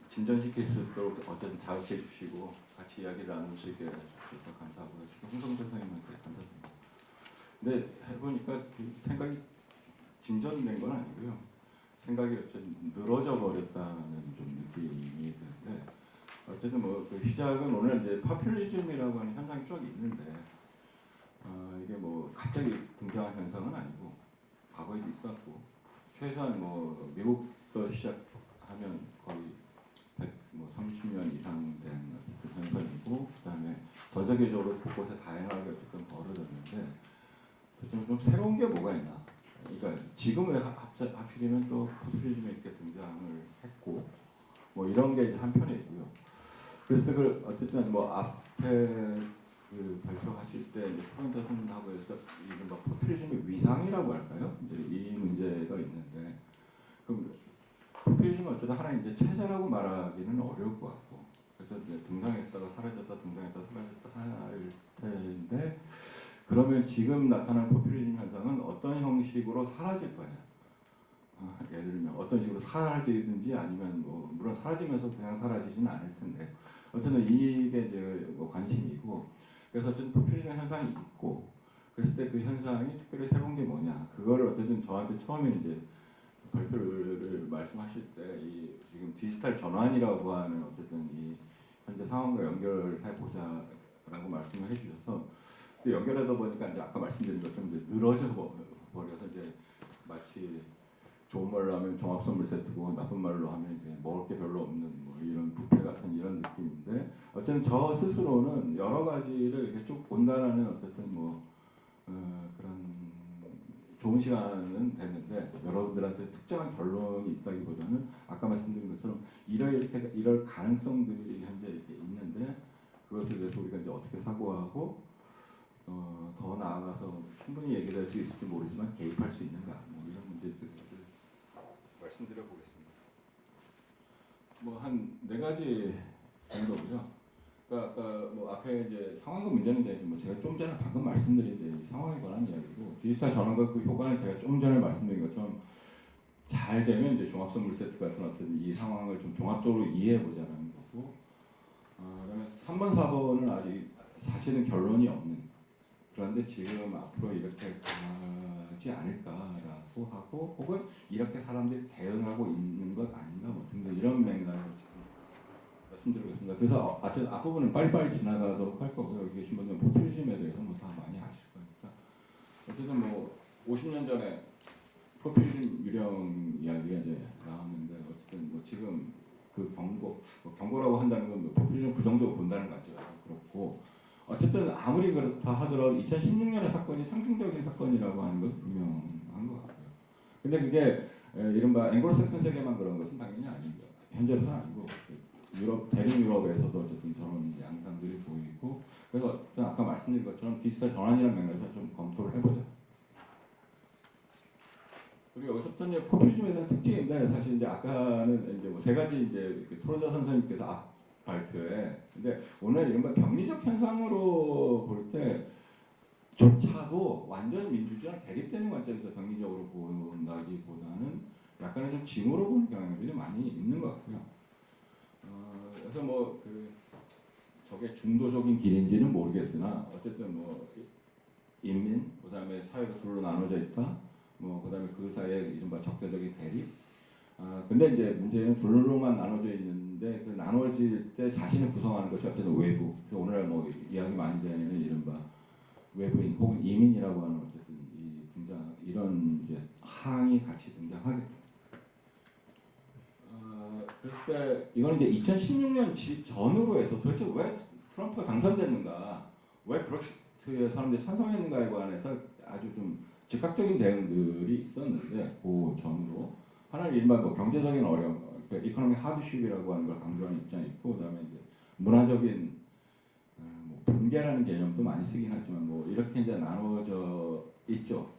진전시킬 수 있도록 어쨌든 자극해 주시고 같이 이야기를 나눌 수 있게 해주셔서 감사하고요. 홍성재 선생님한테 감사드립니다. 근데 해보니까 생각이 진전된 건 아니고요. 생각이 어쨌든 늘어져 버렸다는 좀 느낌이 드는데 어쨌든 그 시작은 오늘 이제 파퓰리즘이라고 하는 현상이 쭉 있는데 이게 뭐 갑자기 등장한 현상은 아니고 과거에도 있었고 최소한 미국부터 시작하면 거의 30년 이상 된 현상이고 그다음에 전 세계적으로 곳곳에 다양하게 어쨌든 벌어졌는데 좀 새로운 게 뭐가 있나? 그러니까 지금 왜 하필이면 또 포퓰리즘이 이렇게 등장을 했고 이런 게 이제 한편에 있고요. 그래서 그걸 어쨌든 앞에 발표하실 때 이제 포인트 선언하고 해서 이른바 포퓰리즘의 위상이라고 할까요? 이제 이 문제가 있는데 그럼 포퓰리즘은 어쩌다 하나 이제 체제라고 말하기는 어려울 것 같고 그래서 이제 등장했다가 사라졌다 등장했다 사라졌다 할 텐데 그러면 지금 나타나는 포퓰리즘 현상은 어떤 형식으로 사라질 거냐? 예를 들면 어떤 식으로 사라지든지 아니면 뭐 물론 사라지면서 그냥 사라지지는 않을 텐데 어쨌든 이게 이제 뭐 관심이고 그래서 어쨌든 포퓰리즘 현상이 있고 그랬을 때 그 현상이 특별히 새로운 게 뭐냐 그거를 어쨌든 저한테 처음에 이제 발표를 말씀하실 때 이 지금 디지털 전환이라고 하는 어쨌든 이 현재 상황과 연결해 보자라고 말씀을 해주셔서 또 연결하다 보니까 이제 아까 말씀드린 것처럼 이제 늘어져 버려서 이제 마치 좋은 말로 하면 종합선물 세트고 나쁜 말로 하면 이제 먹을 게 별로 없는 뭐 이런 뷔페 같은 이런 느낌인데 어쨌든 저 스스로는 여러 가지를 이렇게 쭉 본다라는 어쨌든 뭐 그런 좋은 시간은 됐는데 여러분들한테 특정한 결론이 있다기보다는 아까 말씀드린 것처럼 이럴 가능성들이 현재 이렇게 있는데 그것에 대해서 우리가 이제 어떻게 사고하고 더 나아가서 충분히 얘기할 수 있을지 모르지만 개입할 수 있는가 뭐 이런 문제들을 말씀드려 보겠습니다. 뭐 한 4가지 정도고요. 그러니까 아까 뭐 앞에 이제 상황과 문제는 이제 뭐 제가 좀 전에 방금 말씀드린 이제 상황에 관한 이야기고 디지털 전환과 그 효과는 제가 좀 전에 말씀드린 것처럼 잘 되면 이제 종합선물 세트 같은 어떤 이 상황을 좀 종합적으로 이해해 보자는 거고 그다음에 3번, 4번은 아직 사실은 결론이 없는 그런데 지금 앞으로 이렇게 가지 않을까라고 하고 혹은 이렇게 사람들이 대응하고 있는 것 아닌가 뭐 등등 이런 맥락으로 말씀드리겠습니다. 그래서 하여튼 앞부분은 빨리빨리 지나가도록 할 거고요. 여기 계신 분들은 포퓰리즘에 대해서 뭐 다 많이 아실 거니까 어쨌든 뭐 50년 전에 포퓰리즘 유령 이야기가 이제 나왔는데 어쨌든 뭐 지금 그 경고라고 한다는 건 뭐 포퓰리즘 그 정도 본다는 것 같죠. 그렇고 어쨌든 아무리 그렇다 하더라도 2016년의 사건이 상징적인 사건이라고 하는 건 분명한 것 같고요. 근데 그게 이른바 앵글로색슨 세계만 그런 것은 당연히 아니고요. 현재로는 아니고 대륙 유럽에서도 어쨌든 저런 양상들이 보이고 그래서 아까 말씀드린 것처럼 디지털 전환이라는 맥락에서 좀 검토를 해보자. 그리고 여기서부터 이제 포퓰리즘에 대한 특징인데 사실 이제 아까는 이제 뭐 3가지 이제 토론자 선생님께서 앞 발표에 근데 오늘 이른바 병리적 현상으로 볼 때조차도 완전 민주주의랑 대립되는 관점에서 병리적으로 본다기보다는 약간의 좀 징후로 보는 경향들이 많이 있는 것 같고요. 그래서 뭐 저게 중도적인 길인지는 모르겠으나 어쨌든 뭐 인민 그다음에 사회가 둘로 나눠져 있다. 뭐 그다음에 그 사이에 이른바 적대적인 대립. 근데 이제 문제는 둘로만 나눠져 있는데 그 나눠질 때 자신을 구성하는 것이 어쨌든 외부. 그래서 오늘 뭐 이야기 많이 되는 이른바 외부인 혹은 이민이라고 하는 어쨌든 이 등장 이런 이제 항이 같이 등장하겠죠. 그랬을 때 이건 이제 2016년 전후로 해서 도대체 왜 트럼프가 당선됐는가, 왜 브렉시트에 사람들이 찬성했는가에 관해서 아주 좀 즉각적인 대응들이 있었는데 그 전후로 하나는 일반 뭐 경제적인 어려움, 그러니까 이코노미 하드쉽이라고 하는 걸 강조하는 입장이 있고 그다음에 이제 문화적인 뭐 분개라는 개념도 많이 쓰긴 하지만 뭐 이렇게 이제 나눠져 있죠.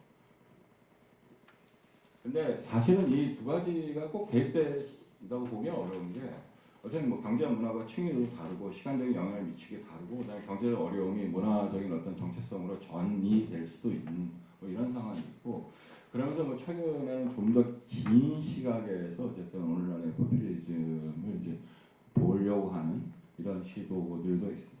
근데 사실은 이 2가지가 꼭 개입된다고 보기는 어려운 게 어쨌든 뭐 경제와 문화가 층위도 다르고 시간적인 영향을 미치게 다르고 그다음에 경제적 어려움이 문화적인 어떤 정체성으로 전이될 수도 있는 뭐 이런 상황이 있고 그러면서 뭐 최근에는 좀 더 긴 시각에서 어쨌든 오늘날의 포퓰리즘을 이제 보려고 하는 이런 시도들도 있습니다.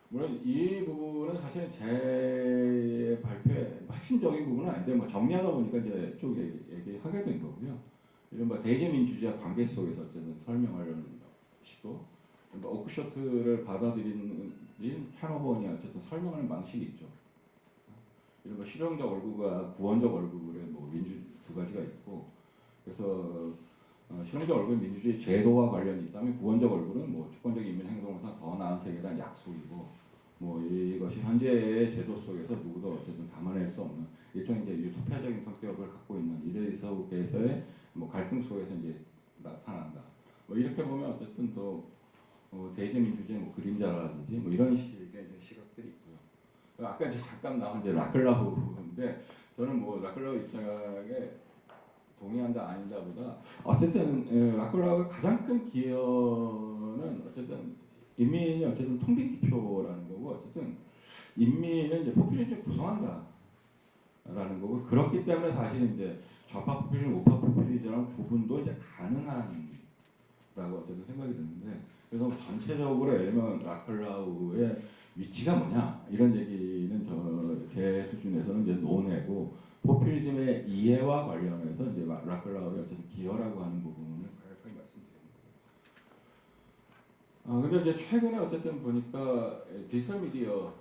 물론 이 부분은 사실 제 발표의 핵심적인 부분은 아닌데 뭐 정리하다 보니까 이제 쭉 얘기하게 된 거고요. 이른바 대제민주주의와 관계 속에서 어쨌든 설명하려는 시도. 오크셔트를 받아들이는 캐너번이 어쨌든 설명하는 방식이 있죠. 이른바 실용적 얼굴과 구원적 얼굴의 뭐 민주 2가지가 있고 그래서 실용적 얼굴은 민주주의 제도와 관련이 있다면 구원적 얼굴은 뭐 주권적 인민 행동에서 더 나은 세계에 대한 약속이고 뭐 이것이 현재의 제도 속에서 누구도 어쨌든 담아낼 수 없는 일종의 이제 유토피아적인 성격을 갖고 있는 이래 속에서의 뭐 갈등 속에서 이제 나타난다. 뭐 이렇게 보면 어쨌든 또 대제민주주의 뭐 그림자라든지 뭐 이런 식의 이제 시각들이 있고요. 아까 이제 잠깐 나온 이제 라클라우인데 저는 뭐 라클라우 입장에 동의한다 아닌다보다 어쨌든 라클라우의 가장 큰 기여는 어쨌든 인민이 어쨌든 통빈 기표라는 거고 어쨌든 인민은 이제 포퓰리즘을 구성한다라는 거고 그렇기 때문에 사실 이제 좌파 포퓰리즘, 우파 포퓰리즘이랑 구분도 이제 가능한라고 어쨌든 생각이 드는데, 그래서 전체적으로 엘먼 라클라우의 위치가 뭐냐 이런 얘기는 제 수준에서는 이제 논외고, 포퓰리즘의 이해와 관련해서 이제 라클라우의 어쨌든 기여라고 하는 부분을 간략하게 말씀드립니다. 근데 이제 최근에 어쨌든 보니까 디지털 미디어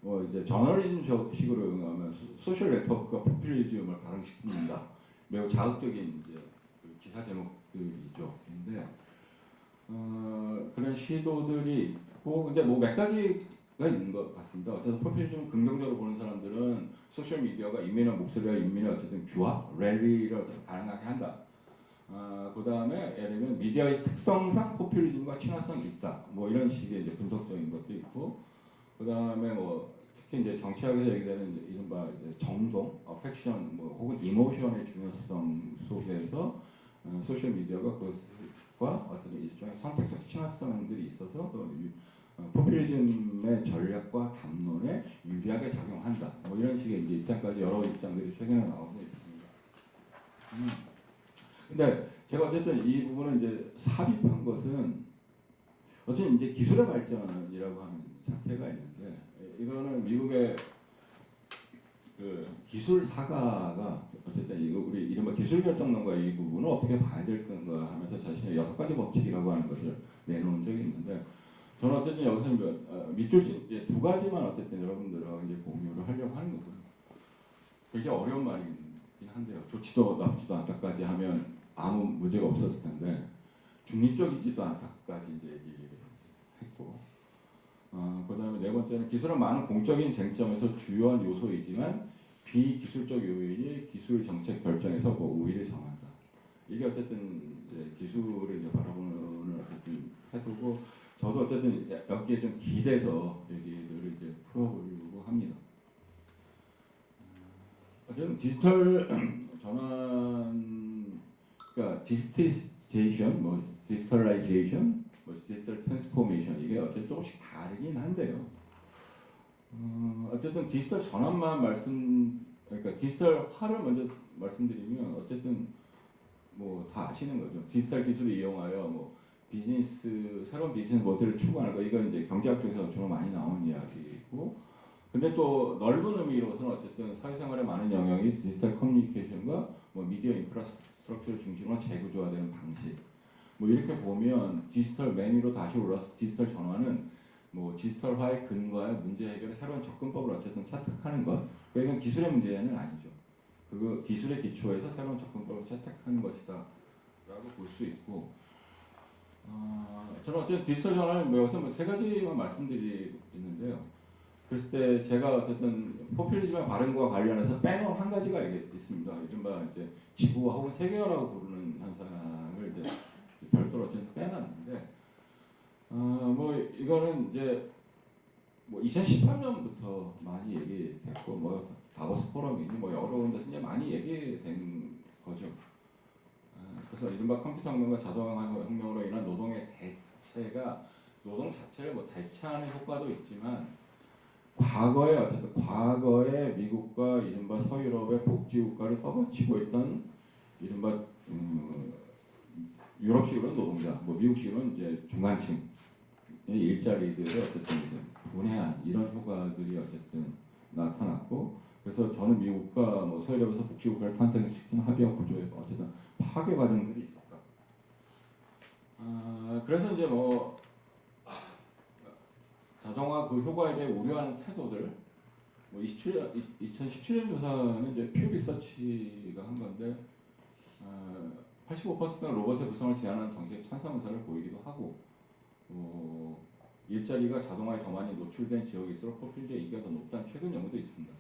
뭐 이제 저널리즘 식으로 응하면 소셜 네트워크가 포퓰리즘을 발흥시킵니다. 매우 자극적인 이제 그 기사 제목들이죠. 근데 그런 시도들이 있고, 근데 뭐 몇 가지가 있는 것 같습니다. 어쨌든 포퓰리즘 긍정적으로 보는 사람들은 소셜 미디어가 인민의 목소리와 인민의 어쨌든 규합, 랠리를 어쨌든 가능하게 한다. 그 다음에 예를 들면 미디어의 특성상 포퓰리즘과 친화성이 있다. 뭐 이런 식의 이제 분석적인 것도 있고, 그 다음에 뭐 특히 이제 정치학에서 얘기되는 이제 이른바 이제 정동, 어펙션, 뭐 혹은 이모션의 중요성 속에서 소셜 미디어가 그것과 어떤 일종의 선택적 친화성들이 있어서 또 포퓰리즘의 전략과 담론에 유리하게 작용한다. 뭐 이런 식의 이제 입장까지 여러 입장들이 최근에 나오고 있습니다. 근데 제가 어쨌든 이 부분을 이제 삽입한 것은 어쨌든 이제 기술의 발전이라고 하는 자체가 있는데, 이거는 미국의 그 기술 사가가 어쨌든 이거 우리 이른바 기술 결정론과 이 부분을 어떻게 봐야 될 건가 하면서 자신의 6가지 법칙이라고 하는 것을 내놓은 적이 있는데, 저는 어쨌든 여기서 밑줄 이제 2가지만 어쨌든 여러분들하고 이제 공유를 하려고 하는 거고요. 되게 어려운 말이긴 한데요. 좋지도 나쁘지도 않다까지 하면 아무 문제가 없었을 텐데, 중립적이지도 않다까지 이제 얘기를 했고, 그다음에 네 번째는 기술은 많은 공적인 쟁점에서 주요한 요소이지만 비기술적 요인이 기술 정책 결정에서 뭐 우위를 정한다. 이게 어쨌든 이제 기술을 이제 바라보는 어쨌든 태도고, 저도 어쨌든 여기에 좀 기대서 얘기들을 이제 풀어보려고 합니다. 어쨌든 디지털 전환, 그러니까 디지털라이제이션, 뭐 디지털라이제이션, 뭐 디지털 트랜스포메이션, 이게 어쨌든 조금씩 다르긴 한데요. 어쨌든 디지털 전환만 그러니까 디지털화를 먼저 말씀드리면 어쨌든 뭐 다 아시는 거죠. 디지털 기술을 이용하여 뭐 새로운 비즈니스 모델을 추구하는 거, 이건 이제 경제학 쪽에서 주로 많이 나오는 이야기고, 근데 또 넓은 의미로서는 어쨌든 사회생활의 많은 영역이 디지털 커뮤니케이션과 뭐 미디어 인프라스트럭처를 중심으로 재구조화되는 방식, 뭐 이렇게 보면 디지털 맨 위로 다시 올라서 디지털 전환은 뭐 디지털화의 근거와 문제 해결의 새로운 접근법을 어쨌든 채택하는 것, 이건 기술의 문제는 아니죠. 그거 기술의 기초에서 새로운 접근법을 채택하는 것이다라고 볼 수 있고, 저는 어쨌든 디지털 전환을 여기서 뭐 3가지만 말씀드리는데요. 그랬을 때 제가 어쨌든 포퓰리즘의 발행과 관련해서 빼놓은 한 가지가 있습니다. 이른바 이제 지구화 혹은 세계화라고 부르는 현상을 이제 별도로 어쨌든 빼놨는데, 뭐 이거는 이제 뭐 2013년부터 많이 얘기됐고, 뭐 다보스 포럼이니 뭐 여러 군데서 이제 많이 얘기된 거죠. 그래서 이른바 컴퓨터 혁명과 자동화 혁명으로 인한 노동의 대체가 노동 자체를 뭐 대체하는 효과도 있지만, 과거에 미국과 이른바 서유럽의 복지국가를 떠받치고 있던 이른바 유럽식으로는 노동자, 뭐 미국식으로는 이제 중간층의 일자리들을 어쨌든 이제 분해한 이런 효과들이 어쨌든 나타났고, 그래서 저는 미국과 뭐 서유럽에서 복지국가를 탄생시킨 합의와 구조에 어쨌든 파괴 과정들이 있었다. 그래서 이제 뭐 자동화 그 효과에 대해 우려하는 태도들, 뭐 2017년 조사는 이제 퓨 리서치가 한 건데, 85%가 로봇의 구성을 제한하는 정책 찬성 의사를 보이기도 하고, 일자리가 자동화에 더 많이 노출된 지역일수록 포퓰리즘의 인기가 더 높다는 최근 연구도 있습니다.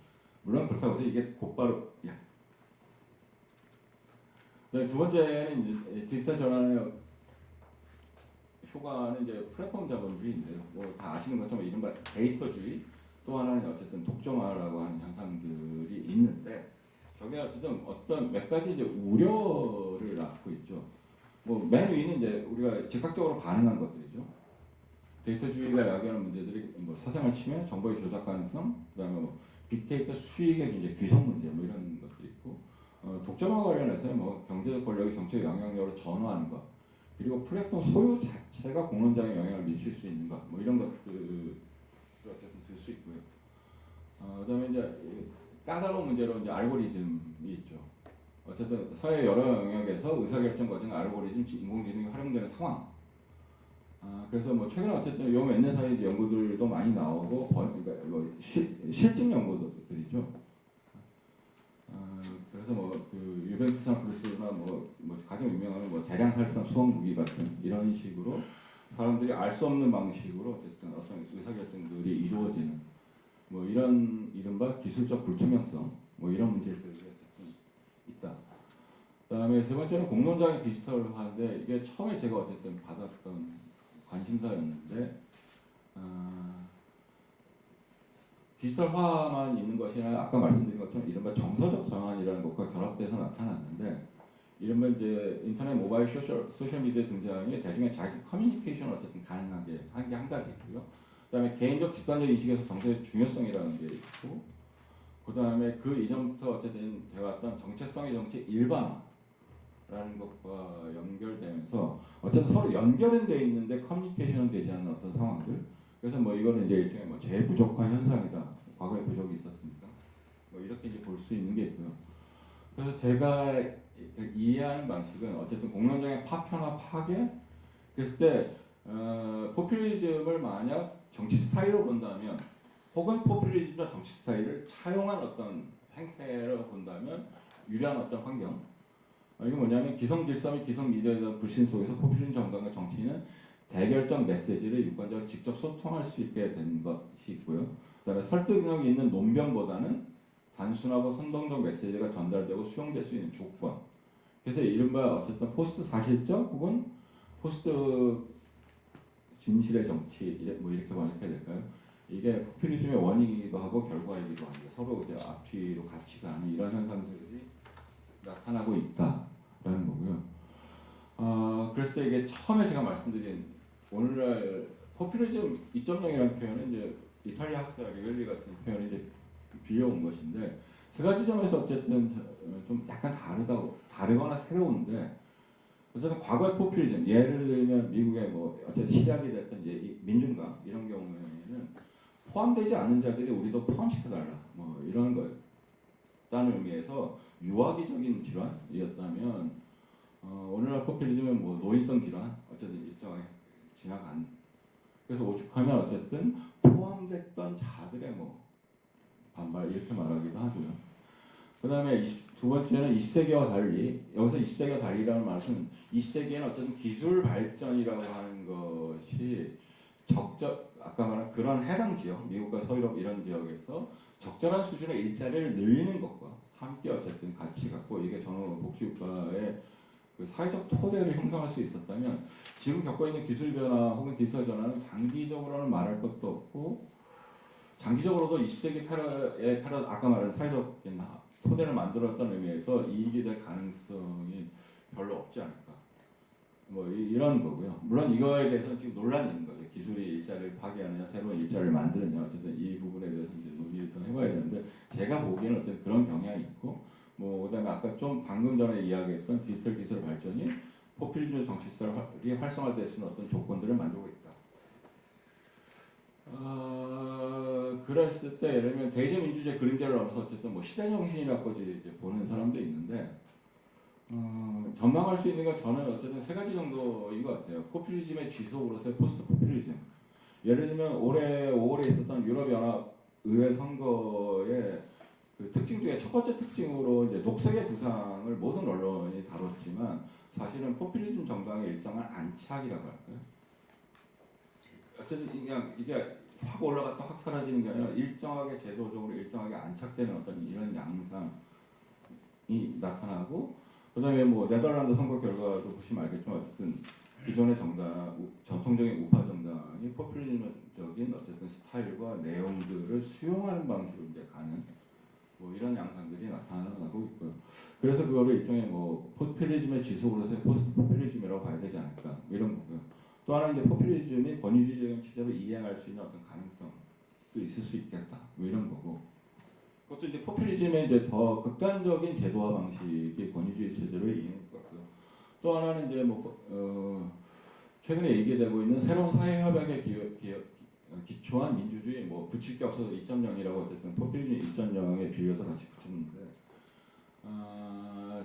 물론 그렇다고 해서 이게 곧바로 두 번째는 이제 디지털 전환의 효과는 이제 플랫폼 자본주의인데요. 뭐 다 아시는 것처럼 이른바 데이터주의, 또 하나는 어쨌든 독점화라고 하는 현상들이 있는데, 저게 어쨌든 어떤 몇 가지 이제 우려를 낳고 있죠. 뭐 맨 위는 이제 우리가 즉각적으로 반응한 것들이죠. 데이터주의가 야기하는 문제들이 뭐 사생활 침해, 정보의 조작 가능성, 그다음에 뭐 빅데이터 수익의 이제 귀속 문제, 뭐 이런 것들이 있고, 독점과 관련해서 뭐 경제적 권력이 정치적 영향력으로 전환하는 것, 그리고 플랫폼 소유 자체가 공론장에 영향을 미칠 수 있는 것, 뭐 이런 것들을 어쨌든 들 수 있고요. 그다음에 이제 까다로운 문제로 이제 알고리즘이 있죠. 어쨌든 사회 여러 영역에서 의사결정 과정 알고리즘, 인공지능이 활용되는 상황. 그래서 뭐 최근에 어쨌든 요 몇 년 사이 이제 연구들도 많이 나오고 그러니까 뭐 실증 연구들이죠. 그래서 뭐그 유벤투스나 브루스나 뭐 가장 유명한 뭐 대량살상 수험 무기 같은 이런 식으로 사람들이 알 수 없는 방식으로 어쨌든 어떤 의사결정들이 이루어지는 뭐 이런 이른바 기술적 불투명성 뭐 이런 문제들이 어쨌든 있다. 그다음에 세 번째는 공론장의 디지털화인데 이게 처음에 제가 어쨌든 받았던 관심사였는데 디지털화만 있는 것이 아니라 아까 말씀드린 것처럼 이른바 정서적 전환이라는 것과 결합돼서 나타났는데 이른바 이제 인터넷 모바일 소셜미디어 등장이 대중의 자기 커뮤니케이션을 어쨌든 가능하게 한 게 한 가지고요. 그다음에 개인적 집단적 인식에서 정서의 중요성이라는 게 있고 그다음에 그 이전부터 어쨌든 되어왔던 정체성의 정치 일반화라는 것과 연결되면서 어쨌든 서로 연결은 돼 있는데 커뮤니케이션은 되지 않는 어떤 상황들. 그래서 뭐 이거는 이제 일종의 뭐 재부족화 현상이다. 과거에 부족이 있었으니까 뭐 이렇게 이제 볼 수 있는 게 있고요. 그래서 제가 이해하는 방식은 어쨌든 공론장의 파편화 파괴. 그랬을 때 포퓰리즘을 만약 정치 스타일로 본다면, 혹은 포퓰리즘과 정치 스타일을 차용한 어떤 행태로 본다면 유리한 어떤 환경. 이게 뭐냐면 기성 질서 및 기성 미디어에 대한 불신 속에서 포퓰리즘 정당과 정치인은 대결적 메시지를 유권자와 직접 소통할 수 있게 된 것이 있고요. 그다음에 설득력이 있는 논변보다는 단순하고 선동적 메시지가 전달되고 수용될 수 있는 조건. 그래서 이른바 어쨌든 포스트 사실적 혹은 포스트 진실의 정치 뭐 이렇게 번역해야 될까요? 이게 포퓰리즘의 원인이기도 하고 결과이기도 합니다. 서로 이제 앞뒤로 같이 가는 이런 현상들이 나타나고 있다라는 거고요. 그래서 이게 처음에 제가 말씀드린 오늘날 포퓰리즘 2.0이라는 표현은 이제 이탈리아 학자 리벨리가 쓴 표현을 이제 빌려온 것인데 세 가지 점에서 어쨌든 좀 약간 다르거나 새로운데 어쨌든 과거의 포퓰리즘 예를 들면 미국의 뭐 어쨌든 시작이 됐던 이제 민중당 이런 경우에는 포함되지 않는 자들이 우리도 포함시켜달라 뭐 이런 거였다는 의미에서 유아기적인 질환이었다면 오늘날 포퓰리즘은 뭐 노인성 질환 어쨌든 일정하게 지나간 그래서 오죽하면 어쨌든 포함됐던 자들의 뭐 반발 이렇게 말하기도 하고요. 그 다음에 두 번째는 20세기와 달리 여기서 20세기와 달리라는 말은 20세기에는 어쨌든 기술 발전이라고 하는 것이 아까 말한 그런 해당 지역 미국과 서유럽 이런 지역에서 적절한 수준의 일자리를 늘리는 것과 함께 어쨌든 같이 갖고 이게 전후복지국가의 그 사회적 토대를 형성할 수 있었다면 지금 겪고 있는 기술 변화 혹은 디지털 전환은 단기적으로는 말할 것도 없고 장기적으로도 20세기 패러다임 아까 말한 사회적 토대를 만들었다는 의미에서 이익이 될 가능성이 별로 없지 않을까 뭐 이런 거고요. 물론 이거에 대해서는 지금 논란이 있는 거죠. 기술이 일자리를 파괴하느냐 새로운 일자리를 만드느냐 어쨌든 이 부분에 대해서 이제 논의를 좀 해봐야 되는데 제가 보기에는 어쨌든 그런 경향이 있고 뭐 그다음에 아까 좀 방금 전에 이야기했던 디지털 기술 발전이 포퓰리즘 정치 스타일이 활성화될 수 있는 어떤 조건들을 만들고 있다. 그랬을 때 예를 들면 대의제민주주의 그림자를 넘어서 어쨌든 뭐 시대 정신이라고 이제 보는 사람도 있는데 전망할 수 있는 건 저는 어쨌든 세 가지 정도인 것 같아요. 포퓰리즘의 지속으로서의 포스트 포퓰리즘. 예를 들면 올해 5월에 있었던 유럽연합 의회 선거의 그 특징 중에 첫 번째 특징으로 이제 녹색의 부상을 모든 언론이 다뤘지만 사실은 포퓰리즘 정당의 일정한 안착이라고 할까요? 어쨌든 그냥 이게 확 올라갔다 확 사라지는 게 아니라 일정하게 제도적으로 일정하게 안착되는 어떤 이런 양상이 나타나고 그다음에 뭐 네덜란드 선거 결과도 보시면 알겠지만 어쨌든 기존의 정당 전통적인 우파 정당이 포퓰리즘적인 어쨌든 스타일과 내용들을 수용하는 방식으로 이제 가는 뭐 이런 양상들이 나타나고 있고요. 그래서 그거를 일종의 뭐 포퓰리즘의 지속으로서의 포스트 포퓰리즘이라고 봐야 되지 않을까 뭐 이런 거고요. 또 하나는 이제 포퓰리즘이 권위주의적인 취재로 이행할 수 있는 어떤 가능성도 있을 수 있겠다 뭐 이런 거고. 그것도 이제 포퓰리즘의 이제 더 극단적인 제도화 방식이 권위주의 체제로의 이행인 것 같고요. 또 하나는 이제 최근에 얘기되고 있는 새로운 사회협약에 기초한 민주주의, 붙일 게 없어서 2.0이라고 어쨌든 포퓰리즘 2.0에 비교해서 같이 붙였는데,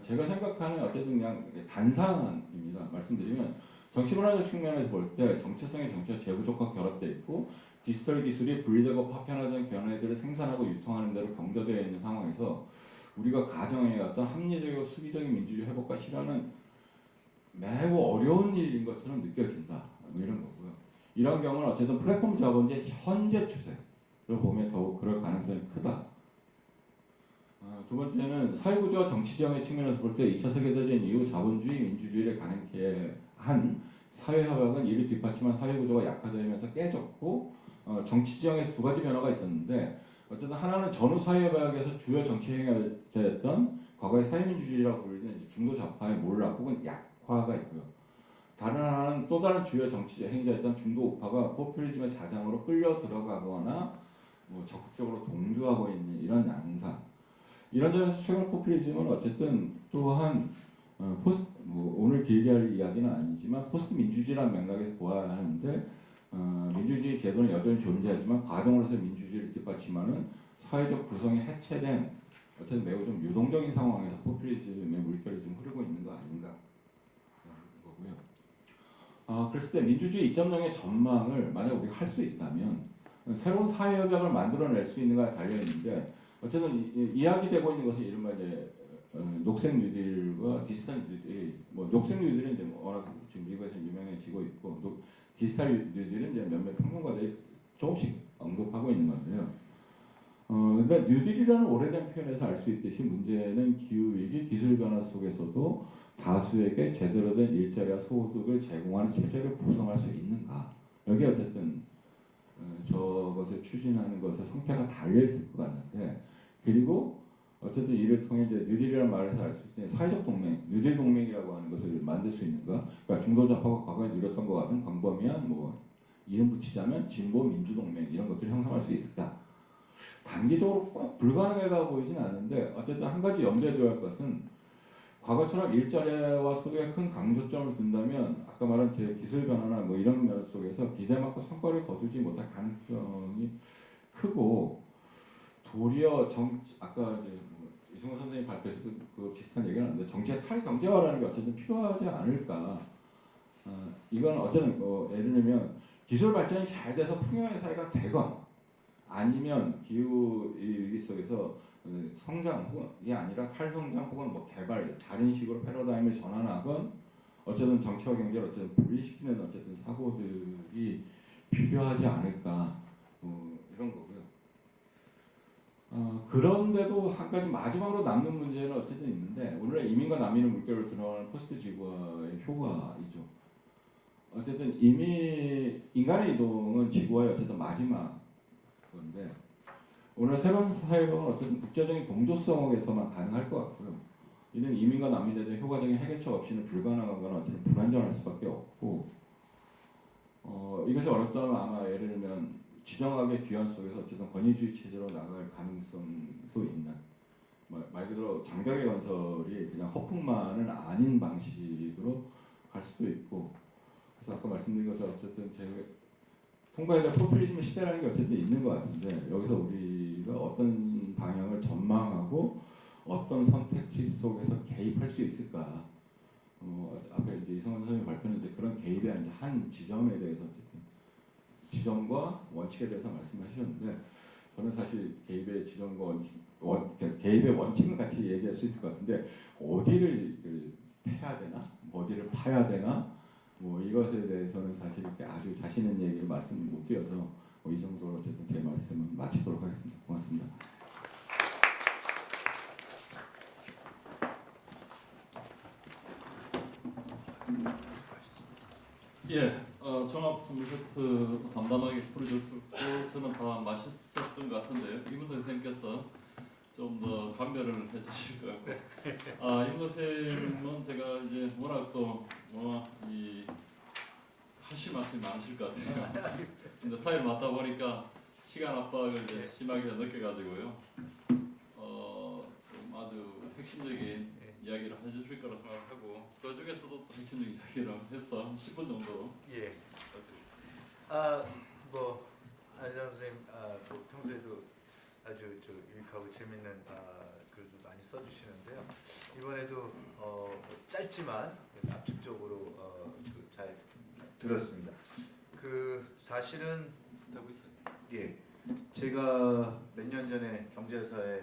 제가 생각하는 어쨌든 그냥 단상입니다. 말씀드리면 정치문화적 측면에서 볼 때 정체성의 정치와 제구조건 결합되어 있고 디지털 기술이 분리되고 파편화된 견해들을 생산하고 유통하는 데로 경도되어 있는 상황에서 우리가 가정해왔던 합리적이고 수비적인 민주주의 회복과 실현은 매우 어려운 일인 것처럼 느껴진다. 이런 거고요. 이런 경우는 어쨌든 플랫폼 자본주의 현재 추세로 보면 더욱 그럴 가능성이 크다. 두 번째는 사회구조와 정치지형의 측면에서 볼 때 2차 세계대전 이후 자본주의, 민주주의를 가능케 한 사회협약은 이를 뒷받침한 사회구조가 약화되면서 깨졌고 정치지형에서 두 가지 변화가 있었는데 어쨌든 하나는 전후 사회협약에서 주요 정치 행위자였던 과거의 사회민주주의라고 불리는 중도 좌파의 몰락 혹은 약화가 있고요. 다른 하나는 또 다른 주요 정치 행위자였던 중도 우파가 포퓰리즘의 자장으로 끌려 들어가거나 적극적으로 동조하고 있는 이런 양상. 이런 점에서 최근 포퓰리즘은 어쨌든 또한 오늘 길게 할 이야기는 아니지만 포스트 민주주의라는 맥락에서 보아야 하는데 민주주의 제도는 여전히 존재하지만 과정으로서 민주주의를 뒷받침하는 사회적 구성이 해체된 어쨌든 매우 좀 유동적인 상황에서 포퓰리즘의 물결이 좀 흐르고 있는 거 아닌가 거고요. 그랬을 때 민주주의 2.0의 전망을 만약 우리가 할 수 있다면 새로운 사회협약을 만들어낼 수 있는가에 달려 있는데 어쨌든 이야기되고 있는 것은 이른바 이제 녹색 뉴딜과 디지털 뉴딜, 녹색 뉴딜은 이제 워낙 지금 미국에서 유명해지고 있고 디지털 뉴딜은 이제 몇몇 평론가들이 조금씩 언급하고 있는 건데요. 그러니까 뉴딜이라는 오래된 표현에서 알 수 있듯이 문제는 기후위기, 기술 변화 속에서도 다수에게 제대로 된 일자리와 소득을 제공하는 체제를 구성할 수 있는가. 여기 어쨌든 저것을 추진하는 것에 성패가 달려있을 것 같는데 그리고 어쨌든 이를 통해 이제 뉴딜이라는 말에서 알 수 있는 사회적 동맹, 뉴딜 동맹이라고 하는 것을 만들 수 있는가? 그러니까 중도 좌파가 과거에 누렸던 것 같은 광범위한 이름 붙이자면 진보 민주 동맹 이런 것들을 형성할 수 있을까? 단기적으로 꼭 불가능하다고 보이진 않는데 어쨌든 한 가지 염두에 둬야 할 것은 과거처럼 일자리와 소득에 큰 강조점을 둔다면 아까 말한 제 기술 변화나 이런 면 속에서 기대만큼 성과를 거두지 못할 가능성이 크고 도리어 아까 이제 이승호 선생님 발표에서 그 비슷한 얘기를 하는데 정치의 탈경제화라는 게 어쨌든 필요하지 않을까. 이건 어쨌든 예를 들면 기술 발전이 잘 돼서 풍요의 사회가 되건 아니면 기후 위기 속에서 성장이 아니라 탈성장 혹은 개발 다른 식으로 패러다임을 전환하건 어쨌든 정치와 경제를 어쨌든 분리시키는 어쨌든 사고들이 필요하지 않을까 이런 거고요. 그런데도 한 가지 마지막으로 남는 문제는 어쨌든 있는데 오늘의 이민과 난민의 물결을 드러내는 포스트 지구화의 효과이죠. 어쨌든 인간의 이동은 지구화의 어쨌든 마지막 건데 오늘 새로운 사회로는 어쨌든 국제적인 동조성 속에서만 가능할 것 같고요. 이는 이민과 난민에 대한 효과적인 해결책 없이는 불가능하거나 어쨌든 불안정할 수밖에 없고 이것이 어렵다면 아마 예를 들면 지정학의 귀환 속에서 어쨌든 권위주의 체제로 나갈 가능성도 있는 말 그대로 장벽의 건설이 그냥 허풍만은 아닌 방식으로 갈 수도 있고 그래서 아까 말씀드린 것처럼 어쨌든 통과해야 될 포퓰리즘 시대라는 게 어쨌든 있는 것 같은데 여기서 우리가 어떤 방향을 전망하고 어떤 선택지 속에서 개입할 수 있을까 앞에 이제 이성원 선생님 발표했는데 그런 개입의 이제 한 지점에 대해서 어쨌든 지점과 원칙에 대해서 말씀하셨는데 저는 사실 개입의 지점과 개입의 원칙은 같이 얘기할 수 있을 것 같은데 어디를 패야 되나 어디를 파야 되나 이것에 대해서는 사실 이렇게 아주 자신 있는 얘기를 말씀을 못 드려서 이 정도로 어쨌든 제 말씀은 마치도록 하겠습니다. 고맙습니다. 예, 종합 선물 세트 담담하게 풀어줬었고 저는 다 맛있었던 것 같은데요. 이문석 선생님께서 좀 더 감별을 해주실 것 같고, 이문석 선생님은 제가 이제 워낙 이 하실 말씀이 많으실 것 같아요. 근데 사회를 맡다 보니까 시간 압박을 이제 심하게 느껴가지고요. 핵심적인 예. 이야기를 해주실 거라 생각하고 그 중에서도 또 핵심적인 이야기를 해서 10분 정도 예. 부탁드립니다. 뭐 안희정 선생님 뭐 평소에도 아주 유익하고 재밌는 글도 많이 써주시는데요. 이번에도 짧지만 압축적으로 잘 들었습니다. 그 사실은 하고 있어요. 예, 제가 몇 년 전에 경제사에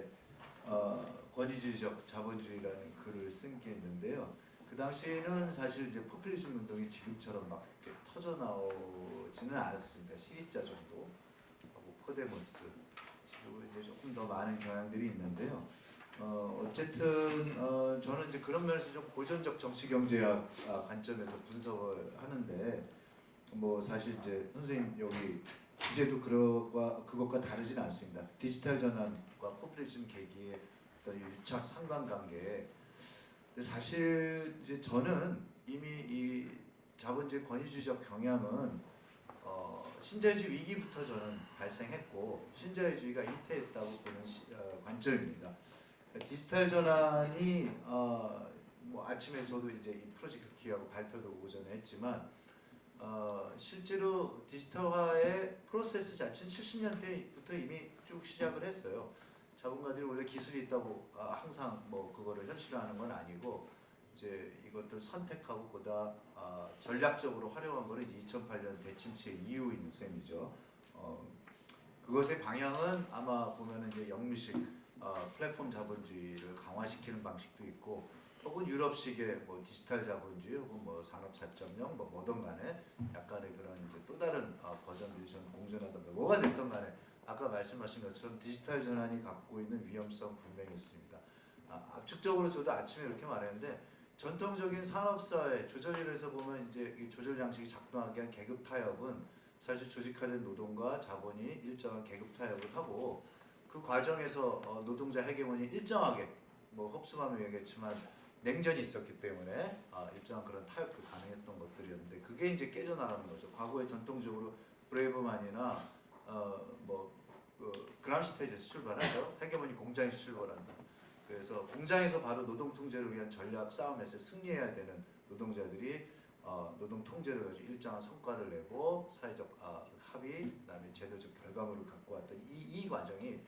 권위주의적 자본주의라는 글을 쓴 게 있는데요. 그 당시에는 사실 이제 포퓰리즘 운동이 지금처럼 막 이렇게 터져 나오지는 않았습니다. 시리자 정도 하고 포데모스 그리고 이제 조금 더 많은 경향들이 있는데요. 어쨌든 저는 이제 그런 면에서 좀 고전적 정치 경제학 관점에서 분석을 하는데 뭐 사실 이제 선생님 여기 주제도 그것과 다르진 않습니다. 디지털 전환과 포퓰리즘 계기의 어떤 유착 상관관계. 근데 사실 이제 저는 이미 이 자본주의 권위주의적 경향은 신자유주의 위기부터 저는 발생했고 신자유주의가 잉태했다고 보는 관점입니다. 디지털 전환이 뭐 아침에 저도 이제 이 프로젝트 기획하고 발표도 오전에 했지만 실제로 디지털화의 프로세스 자체는 70년대부터 이미 쭉 시작을 했어요. 자본가들이 원래 기술이 있다고 항상 뭐 그거를 현실화하는 건 아니고 이제 이것들 선택하고 보다 전략적으로 활용한 거는 이제 2008년 대침체 이후인 셈이죠. 그것의 방향은 아마 보면은 이제 영미식 플랫폼 자본주의를 강화시키는 방식도 있고 혹은 유럽식의 뭐 디지털 자본주의 혹은 뭐 산업 4.0 뭐 뭐든 간에 약간의 그런 이제 또 다른 버전들이 좀 공존하던가 뭐가 됐든 간에 아까 말씀하신 것처럼 디지털 전환이 갖고 있는 위험성 분명히 있습니다. 압축적으로 저도 아침에 이렇게 말했는데 전통적인 산업사회 조절일에서 보면 이제 이 조절 양식이 작동하게 한 계급 타협은 사실 조직화된 노동과 자본이 일정한 계급 타협을 하고 그 과정에서 노동자 헤게모니 일정하게 뭐 흡수하면 얘기했지만 냉전이 있었기 때문에 일정한 그런 타협도 가능했던 것들이었는데 그게 이제 깨져나가는 거죠. 과거에 전통적으로 브레이브만이나 그람시타에서 출발하죠. 헤게모니 공장에서 출발한다. 그래서 공장에서 바로 노동 통제를 위한 전략 싸움에서 승리해야 되는 노동자들이 노동 통제를 가지고 일정한 성과를 내고 사회적 합의, 그다음에 제도적 결과물을 갖고 왔던 이 과정이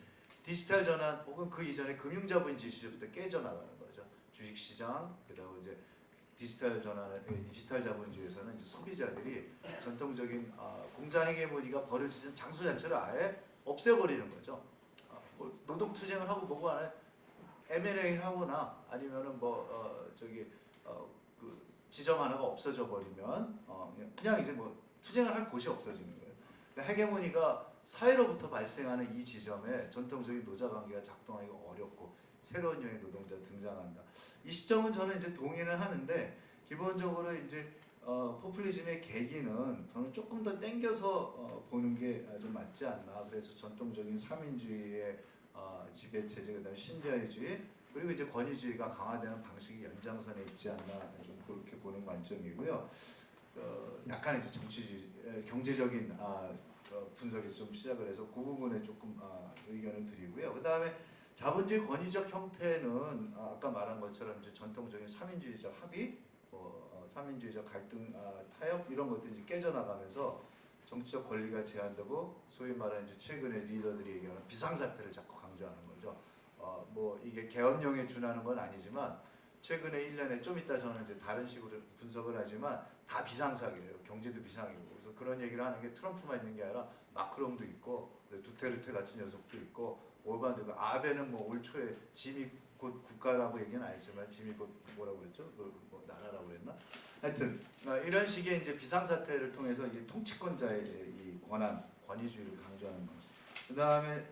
디지털 전환 혹은 그 이전에 금융자본주의 시절부터 깨져나가는 거죠. 주식시장, 그다음에 이제 디지털 자본주의에서는 이제 소비자들이 전통적인 공장 헤게모니가 벌어지는 장소 자체를 아예 없애버리는 거죠. 뭐 노동 투쟁을 하고 뭐고 안 해. M&A 하거나 아니면은 그 지점 하나가 없어져 버리면 그냥 이제 뭐 투쟁을 할 곳이 없어지는 거예요. 그러니까 헤게모니가 사회로부터 발생하는 이 지점에 전통적인 노자 관계가 작동하기가 어렵고 새로운 유형의 노동자 등장한다. 이 시점은 저는 이제 동의를 하는데 기본적으로 이제 포퓰리즘의 계기는 저는 조금 더 땡겨서 보는 게 좀 맞지 않나. 그래서 전통적인 삼인주의의 지배 체제, 그다음에 신자유주의 그리고 이제 권위주의가 강화되는 방식이 연장선에 있지 않나 좀 그렇게 보는 관점이고요. 약간 이제 정치주의, 경제적인 분석에 좀 시작을 해서 그 부분에 조금 의견을 드리고요. 그 다음에 자본주의 권위적 형태는 아까 말한 것처럼 이제 전통적인 삼인주의적 합의, 삼인주의적 갈등, 타협 이런 것들이 이제 깨져나가면서 정치적 권리가 제한되고 소위 말하는 이제 최근에 리더들이 얘기하는 비상사태를 자꾸 강조하는 거죠. 뭐 이게 계엄령에 준하는 건 아니지만 최근에 1년에 좀 이따 저는 이제 다른 식으로 분석을 하지만 다 비상사태예요. 경제도 비상이고. 그래서 그런 얘기를 하는 게 트럼프만 있는 게 아니라 마크롱도 있고 두테르테 같은 녀석도 있고 오반도 있고 아베는 뭐 올 초에 짐이 곧 국가라고 얘기는 안 했지만 짐이 곧 뭐라고 그랬죠? 뭐 나라라고 그랬나? 하여튼 이런 식의 이제 비상사태를 통해서 이게 통치권자의 이 권위주의를 강조하는 거죠. 그다음에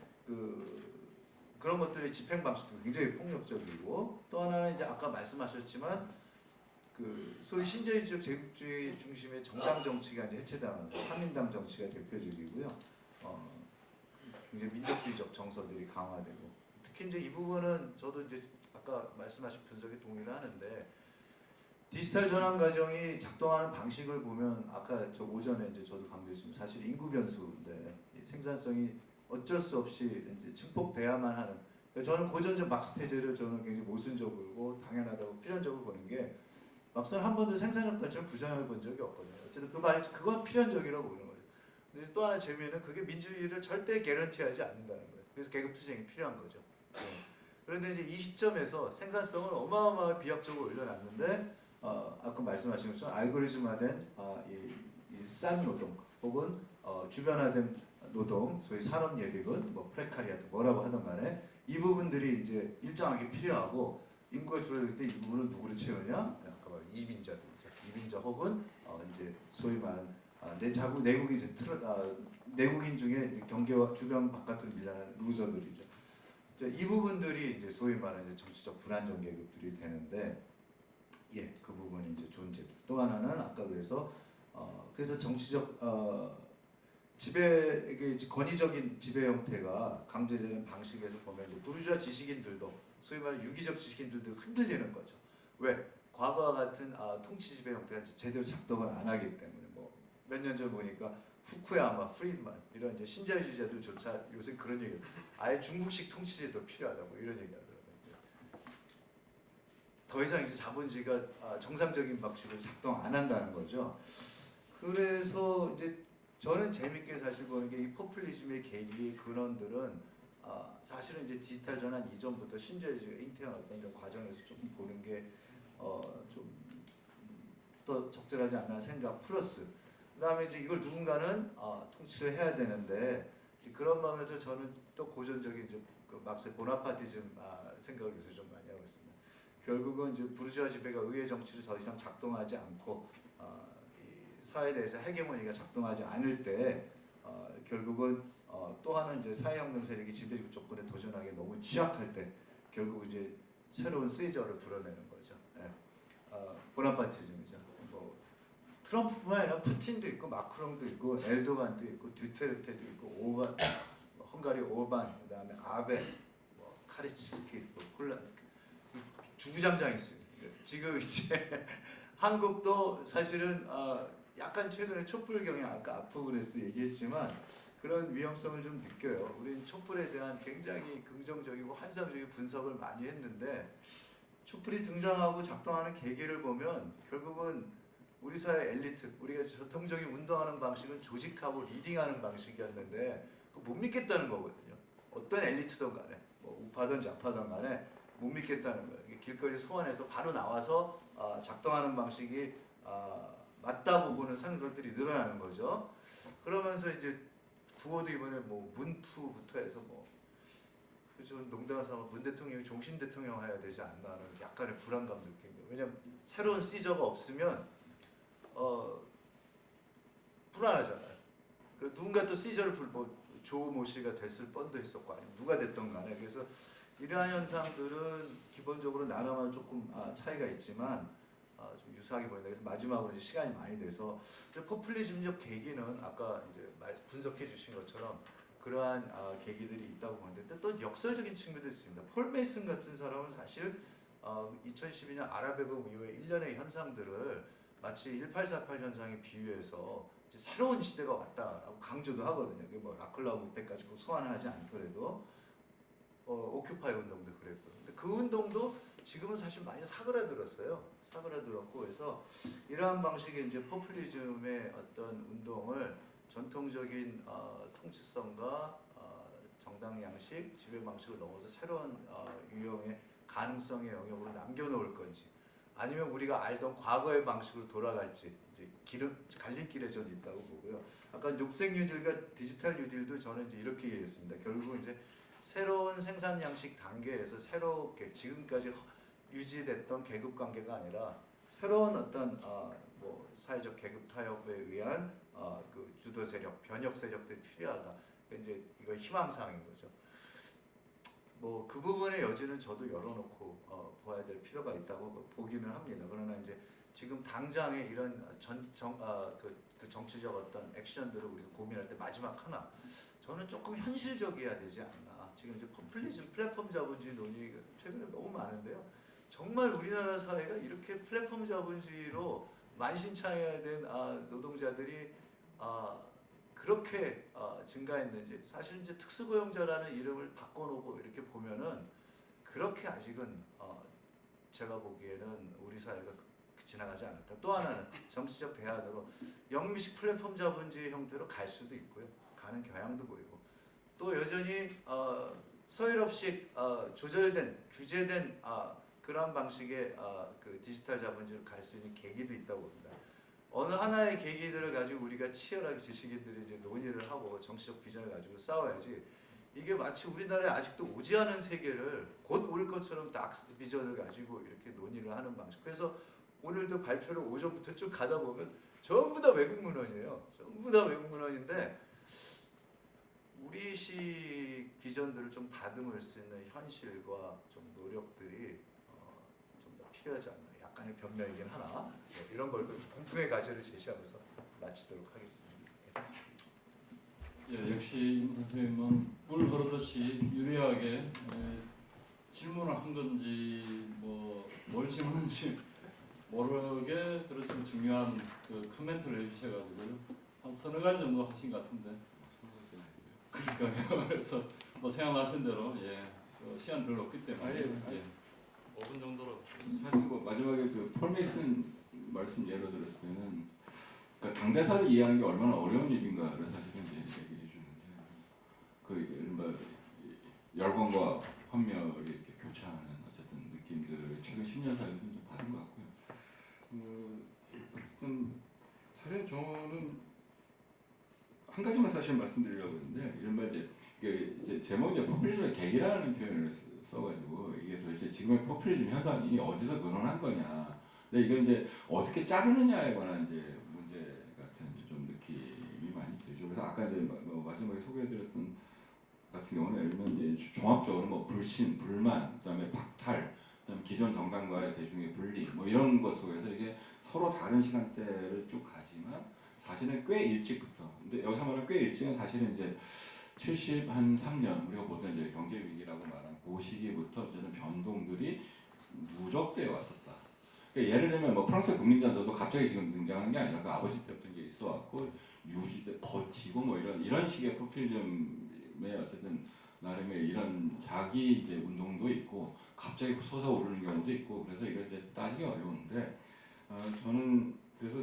그런 것들의 집행 방식도 굉장히 폭력적이고 또 하나는 이제 아까 말씀하셨지만 소위 신자유주의 제국주의 중심의 정당 정치가 이제 해체당하는 3인당 정치가 대표적이고요. 굉장히 민족주의적 정서들이 강화되고 특히 이제 이 부분은 저도 이제 아까 말씀하신 분석에 동의를 하는데 디지털 전환 과정이 작동하는 방식을 보면 아까 저 오전에 이제 저도 강조했습니다. 사실 인구 변수인데 생산성이 어쩔 수 없이 이제 증폭돼야만 하는 저는 고전적 막스 테제를 저는 굉장히 모순적이고 당연하다고 필연적으로 보는 게 막스는 한 번도 생산력 발전을 부정해 본 적이 없거든요. 어쨌든 그건 필연적이라고 보는 거죠. 근데 또 하나 재미는 그게 민주주의를 절대 개런티하지 않는다는 거예요. 그래서 계급 투쟁이 필요한 거죠. 네. 그런데 이제 이 시점에서 생산성을 어마어마하게 비약적으로 올려놨는데 아까 말씀하신 것처럼 알고리즘화된 이 싼 노동 혹은 주변화된 노동, 소위 산업 예비군, 뭐 프레카리아트 뭐라고 하던 간에 이 부분들이 이제 일정하게 필요하고 인구가 줄어들 때 이 부분을 누구로 채우냐? 아까 말한 이민자들이죠. 이민자 혹은 이제 소위 말하는 내국인 중에 경계와 주변 바깥으로 밀려나는 루저들이죠. 이 부분들이 이제 소위 말하는 이제 정치적 불안정 계급들이 되는데, 그 부분이 이제 존재들. 또 하나는 아까 그래서 정치적 이게 권위적인 지배 형태가 강조되는 방식에서 보면 이제 부르주아 지식인들도 소위 말하는 유기적 지식인들도 흔들리는 거죠. 왜? 과거와 같은 통치 지배 형태가 제대로 작동을 안 하기 때문에 뭐 몇 년 전 보니까 후쿠야마, 프리드만 이런 이제 신자유주의자들조차 요새 그런 얘기, 아예 중국식 통치제도 필요하다고 이런 얘기 하더라고요. 더 이상 이제 자본주의가 정상적인 방식으로 작동 안 한다는 거죠. 그래서 이제 저는 재밌게 사실 보는 게 이 포퓰리즘의 계기 근원들은 사실은 이제 디지털 전환 이전부터 신자유주의가 잉태한 어떤 과정에서 조금 보는 게 좀 또 적절하지 않나 생각 플러스 그다음에 이제 이걸 누군가는 통치를 해야 되는데 그런 마음에서 저는 또 고전적인 이제 그 막스의 보나파티즘 생각을 요새 좀 많이 하고 있습니다. 결국은 이제 부르주아 지배가 의회 정치를 더 이상 작동하지 않고 이 사회에 대해서 헤게모니가 작동하지 않을 때 결국은 또 하나 이제 사회혁명 세력이 지배적 조건에 도전하기 너무 취약할 때 결국 이제 새로운 시저를 불어내는 거죠. 보나파티즘이죠. 뭐 트럼프뿐만 아니라 푸틴도 있고 마크롱도 있고 엘도간도 있고 듀테르테도 있고 오반, 헝가리 오반, 그다음에 아베, 뭐 카리치스키, 뭐 콜라 주구장창 있어요. 지금 이제 한국도 사실은 약간 최근에 촛불 경향 아까 앞부분에서 얘기했지만 그런 위험성을 좀 느껴요. 우리는 촛불에 대한 굉장히 긍정적이고 환상적인 분석을 많이 했는데 촛불이 등장하고 작동하는 계기를 보면 결국은 우리 사회 엘리트, 우리가 전통적인 운동하는 방식은 조직하고 리딩하는 방식이었는데 그거 못 믿겠다는 거거든요. 어떤 엘리트든 간에 뭐 우파든 좌파든 간에 못 믿겠다는 거예요. 길거리 소환해서 바로 나와서 작동하는 방식이 맞다고 보는 사람들이 늘어나는 거죠. 그러면서 이제 구호도 이번에 뭐 문푸부터 해서 뭐 저는 농담을 삼아 문 대통령이 종신 대통령 해야 되지 않나 하는 약간의 불안감 느낀 거예요. 왜냐면 새로운 시저가 없으면 불안하잖아요. 그 누군가 또 시저를 조모 씨가 됐을 뻔도 했었고 아니면 누가 됐던 간에 그래서 이러한 현상들은 기본적으로 나라마다 조금 차이가 있지만 좀 유사하게 보인다. 그래서 마지막으로 이제 시간이 많이 돼서 포퓰리즘적 계기는 아까 이제 분석해 주신 것처럼 그러한 계기들이 있다고 보는데 또 역설적인 측면도 있습니다. 폴 메이슨 같은 사람은 사실 2012년 아랍해공 이후에 일련의 현상들을 마치 1848 현상에 비유해서 이제 새로운 시대가 왔다라고 강조도 하거든요. 뭐 라클라우 무패까지 소환하지 않더라도 오큐파이 운동도 그랬고요. 근데 그 운동도 지금은 사실 많이 사그라들었어요. 사그라들었고 그래서 이러한 방식의 이제 포퓰리즘의 어떤 운동을 전통적인 통치성과 정당 양식, 지배 방식을 넘어서 새로운 유형의 가능성의 영역으로 남겨놓을 건지 아니면 우리가 알던 과거의 방식으로 돌아갈지 이제 갈림길에 저는 있다고 보고요. 아까 녹색 뉴딜과 디지털 뉴딜도 저는 이제 이렇게 얘기했습니다. 결국 이제 새로운 생산 양식 단계에서 새롭게 지금까지 유지됐던 계급 관계가 아니라 새로운 어떤 뭐 사회적 계급 타협에 의한 그 주도 세력, 변혁 세력들이 필요하다. 이제 이거 희망사항인 거죠. 뭐 그 부분의 여지는 저도 열어놓고 봐야 될 필요가 있다고 보기는 합니다. 그러나 이제 지금 당장의 이런 그 정치적 어떤 액션들을 우리가 고민할 때 마지막 하나 저는 조금 현실적이어야 되지 않나. 지금 이제 포퓰리즘, 플랫폼 자본주의 논의가 최근에 너무 많은데요. 정말 우리나라 사회가 이렇게 플랫폼 자본주의로 만신창이해야 된 노동자들이 그렇게 증가했는지 사실 이제 특수고용자라는 이름을 바꿔놓고 이렇게 보면은 그렇게 아직은 제가 보기에는 우리 사회가 지나가지 않았다. 또 하나는 정치적 대안으로 영미식 플랫폼 자본주의 형태로 갈 수도 있고요. 가는 경향도 보이고 또 여전히 서유럽식 조절된 규제된 그런 방식의 그 디지털 자본주의로 갈 수 있는 계기도 있다고 봅니다. 어느 하나의 계기들을 가지고 우리가 치열하게 지식인들이 이제 논의를 하고 정치적 비전을 가지고 싸워야지 이게 마치 우리나라에 아직도 오지 않은 세계를 곧 올 것처럼 딱 비전을 가지고 이렇게 논의를 하는 방식. 그래서 오늘도 발표를 오전부터 쭉 가다 보면 전부 다 외국 문헌이에요. 전부 다 외국 문헌인데 우리식 비전들을 좀 다듬을 수 있는 현실과 좀 노력들이 좀 더 필요하지 않나. 약간의 변명이긴 하나 이런 걸 공통의 과제를 제시하면서 마치도록 하겠습니다. 예, 역시 임 선생님은 물 흐르듯이 유리하게 질문을 한 건지 뭘 질문한지 모르게 그렇지만 중요한 그 코멘트를 해주셔가지고요. 한 서너 가지 정도 하신 것 같은데. 그러니까요. 그래서 생각나신 대로 시간 별로 없기 때문에 아니. 5분 정도로. 사실 마지막에 그 폴 메이슨 말씀 예로 들었을 때는 그러니까 당대사를 이해하는 게 얼마나 어려운 일인가를 사실은 이제 얘기해 주는데 그 이른바 열광과 환멸이 이렇게 교차하는 어쨌든 느낌들을 최근 10년 사이에 좀 받은 것 같고요. 어쨌든 사실 저는 한 가지만 사실 말씀드리려고 했는데 이른바 이제 제목이 포퓰리즘의 계기라는 표현을 써가지고 이게 도대체 지금의 포퓰리즘 현상이 어디서 근원한 거냐. 근데 이걸 이제 어떻게 자르느냐에 관한 이제 문제 같은 좀 느낌이 많이 들죠. 그래서 아까 이제 마지막에 소개해드렸던 같은 경우는 예를 들면 이제 종합적으로 불신, 불만, 그다음에 박탈, 그다음에 기존 정당과의 대중의 분리, 이런 것 속에서 이게 서로 다른 시간대를 쭉 가지만 사실은 꽤 일찍부터. 근데 여기서 말하는 꽤 일찍은 사실은 이제 73년 우리가 보던 이제 경제 위기라고 말하는 그 시기부터 어쨌든 변동들이 누적되어 왔었다. 그러니까 예를 들면 프랑스 국민전도도 갑자기 지금 등장한 게 아니라 그 아버지 때부터 이제 있어 왔고 유지돼 버티고 이런 식의 포퓰리즘의 어쨌든 나름의 이런 자기 이제 운동도 있고 갑자기 솟아오르는 경우도 있고 그래서 이걸 이제 따지기 어려운데 저는 그래서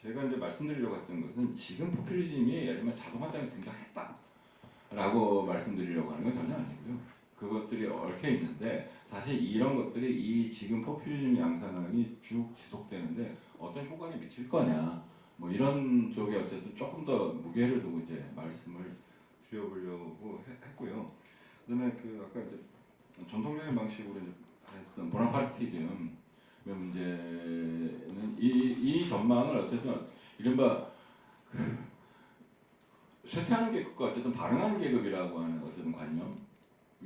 제가 이제 말씀드리려고 했던 것은 지금 포퓰리즘이 예를 들면 자동화 때문에 등장했다라고 말씀드리려고 하는 건 전혀 아니고요. 그것들이 얽혀 있는데 사실 이런 것들이 이 지금 포퓰리즘 양상이 쭉 지속되는데 어떤 효과를 미칠 거냐 이런 쪽에 어쨌든 조금 더 무게를 두고 이제 말씀을 드려보려고 했고요. 그다음에 그 아까 이제 전통적인 방식으로 이제 했던 보나파르티즘 문제는 이 전망을 어쨌든 이른바 쇠퇴하는 계급과 어쨌든 발흥하는 계급이라고 하는 어쨌든 관념이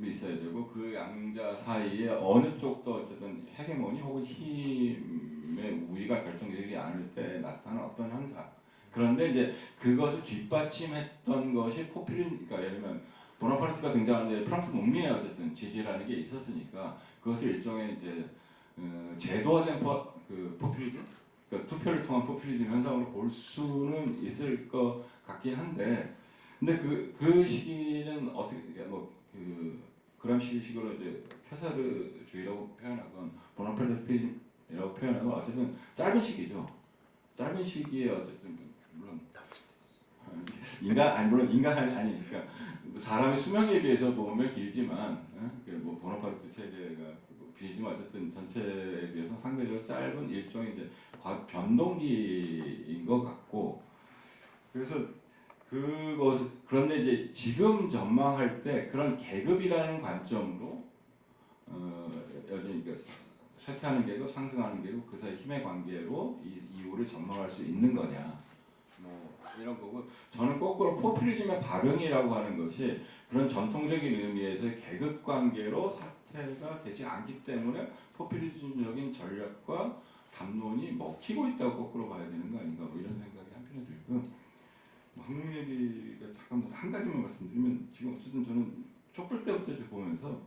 있어야 되고 그 양자 사이에 어느 쪽도 어쨌든 헤게모니 혹은 힘의 우위가 결정되지 않을 때 나타나는 어떤 현상. 그런데 이제 그것을 뒷받침했던 것이 포퓰리즘, 그러니까 예를 들면 보나파르트가 등장하는데 프랑스 농민의 어쨌든 지지라는 게 있었으니까 그것을 일종의 이제 제도화된 포퓰리즘, 그러니까 투표를 통한 포퓰리즘 현상으로 볼 수는 있을 것 같긴 한데, 근데 그 시기는 어떻게 그람시식으로 이제 캐사르주의라고 표현하건 보나파르티즘이라고 표현하건 어쨌든 짧은 시기죠. 짧은 시기에 어쨌든 물론 그러니까 사람의 수명에 비해서 보면 길지만 보나파르트 체제가 비지만 어쨌든 전체에 비해서 상대적으로 짧은 일종의 이제 변동기인 것 같고 그래서 그런데 이제 지금 전망할 때 그런 계급이라는 관점으로 여전히 쇠퇴하는 계급, 상승하는 계급 그 사이 힘의 관계로 이 이유를 전망할 수 있는 거냐 이런 거고 저는 거꾸로 포퓰리즘의 발흥이라고 하는 것이 그런 전통적인 의미에서의 계급 관계로 사태가 되지 않기 때문에 포퓰리즘적인 전략과 담론이 먹히고 있다고 거꾸로 봐야 되는 거 아닌가 이런 생각이 한편에 들고요. 한국 얘기가 잠깐 한 가지만 말씀드리면 지금 어쨌든 저는 촛불 때부터 이제 보면서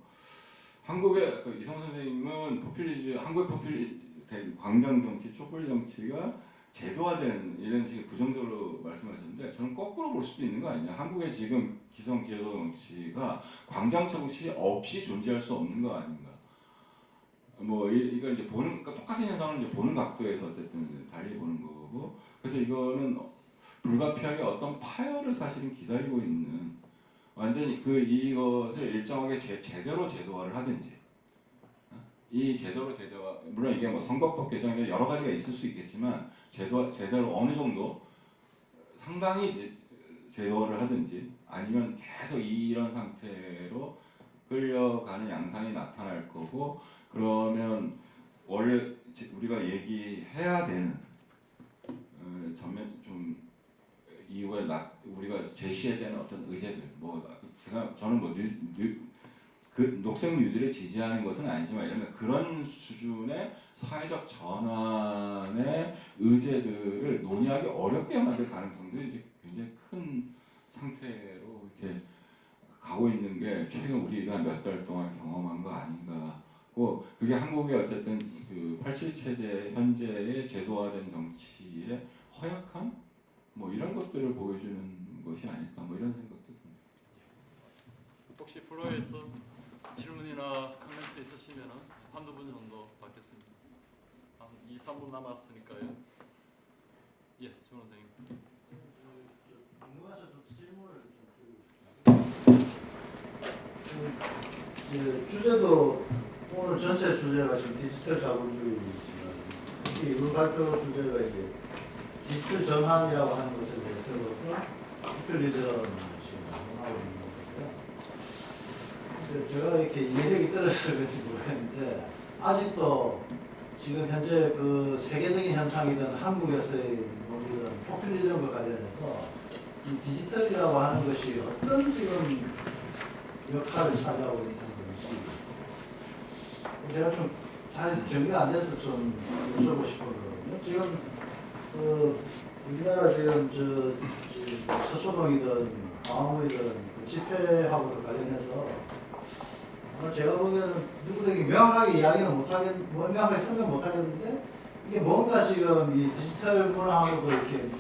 한국의 이성 선생님은 한국의 광장 정치, 촛불 정치가 제도화된 이런 식의 부정적으로 말씀하셨는데 저는 거꾸로 볼 수도 있는 거 아니냐. 한국의 지금 기성 제도 정치가 광장 정치 없이 존재할 수 없는 거 아닌가. 뭐 이거 이제 보는 그러니까 똑같은 현상을 이제 보는 각도에서 어쨌든 달리 보는 거고. 그래서 이거는 불가피하게 어떤 파열을 사실은 기다리고 있는 완전히 이것을 일정하게 제대로 제도화를 하든지 이 제대로 제도화 물론 이게 뭐 선거법 개정이 여러 가지가 있을 수 있겠지만 제대로 어느 정도 상당히 제도화를 하든지 아니면 계속 이런 상태로 끌려가는 양상이 나타날 거고 그러면 원래 우리가 얘기해야 되는 전면 좀 이후에 우리가 제시해야 되는 어떤 의제들 저는 뭐 그 녹색 뉴딜을 지지하는 것은 아니지만 이러면 그런 수준의 사회적 전환의 의제들을 논의하기 어렵게 만들 가능성도 이제 굉장히 큰 상태로 이렇게 가고 있는 게 최근 우리가 몇 달 동안 경험한 거 아닌가. 그게 한국의 어쨌든 그 87체제 현재의 제도화된 정치의 허약함 뭐 이런 것들을 보여주는 것이 아닐까 뭐 이런 생각도 듭니다. 혹시 플로어에서 질문이나 코멘트 있으시면 한두 분 정도 받겠습니다. 한 2, 3분 남았으니까요. 예, 정 선생님. 궁금해서 좀 질문을 좀 드리고 싶습니다. 주제도 오늘 전체 주제가 지금 디지털 자본주의이지만 특히 이번 발표 주제가 이제 디지털 전환이라고 하는 것에 대해서 포퓰리즘을 지금 하고 있는 거고요. 제가 이렇게 이해력이 떨어져서 그런지 모르겠는데 아직도 지금 현재 그 세계적인 현상이든 한국에서의 논의든 포퓰리즘과 관련해서 이 디지털이라고 하는 것이 어떤 지금 역할을 차지하고 있는 건지 제가 좀 잘 정리가 안 돼서 좀 여쭤보고 싶거든요. 지금 우리나라 지금 서초동이든 광화문이든 집회하고도 관련해서 제가 보기에는 누구에게 명확하게 이야기는 명확하게 설명 못하겠는데 이게 뭔가 지금 이 디지털 문화하고도 이렇게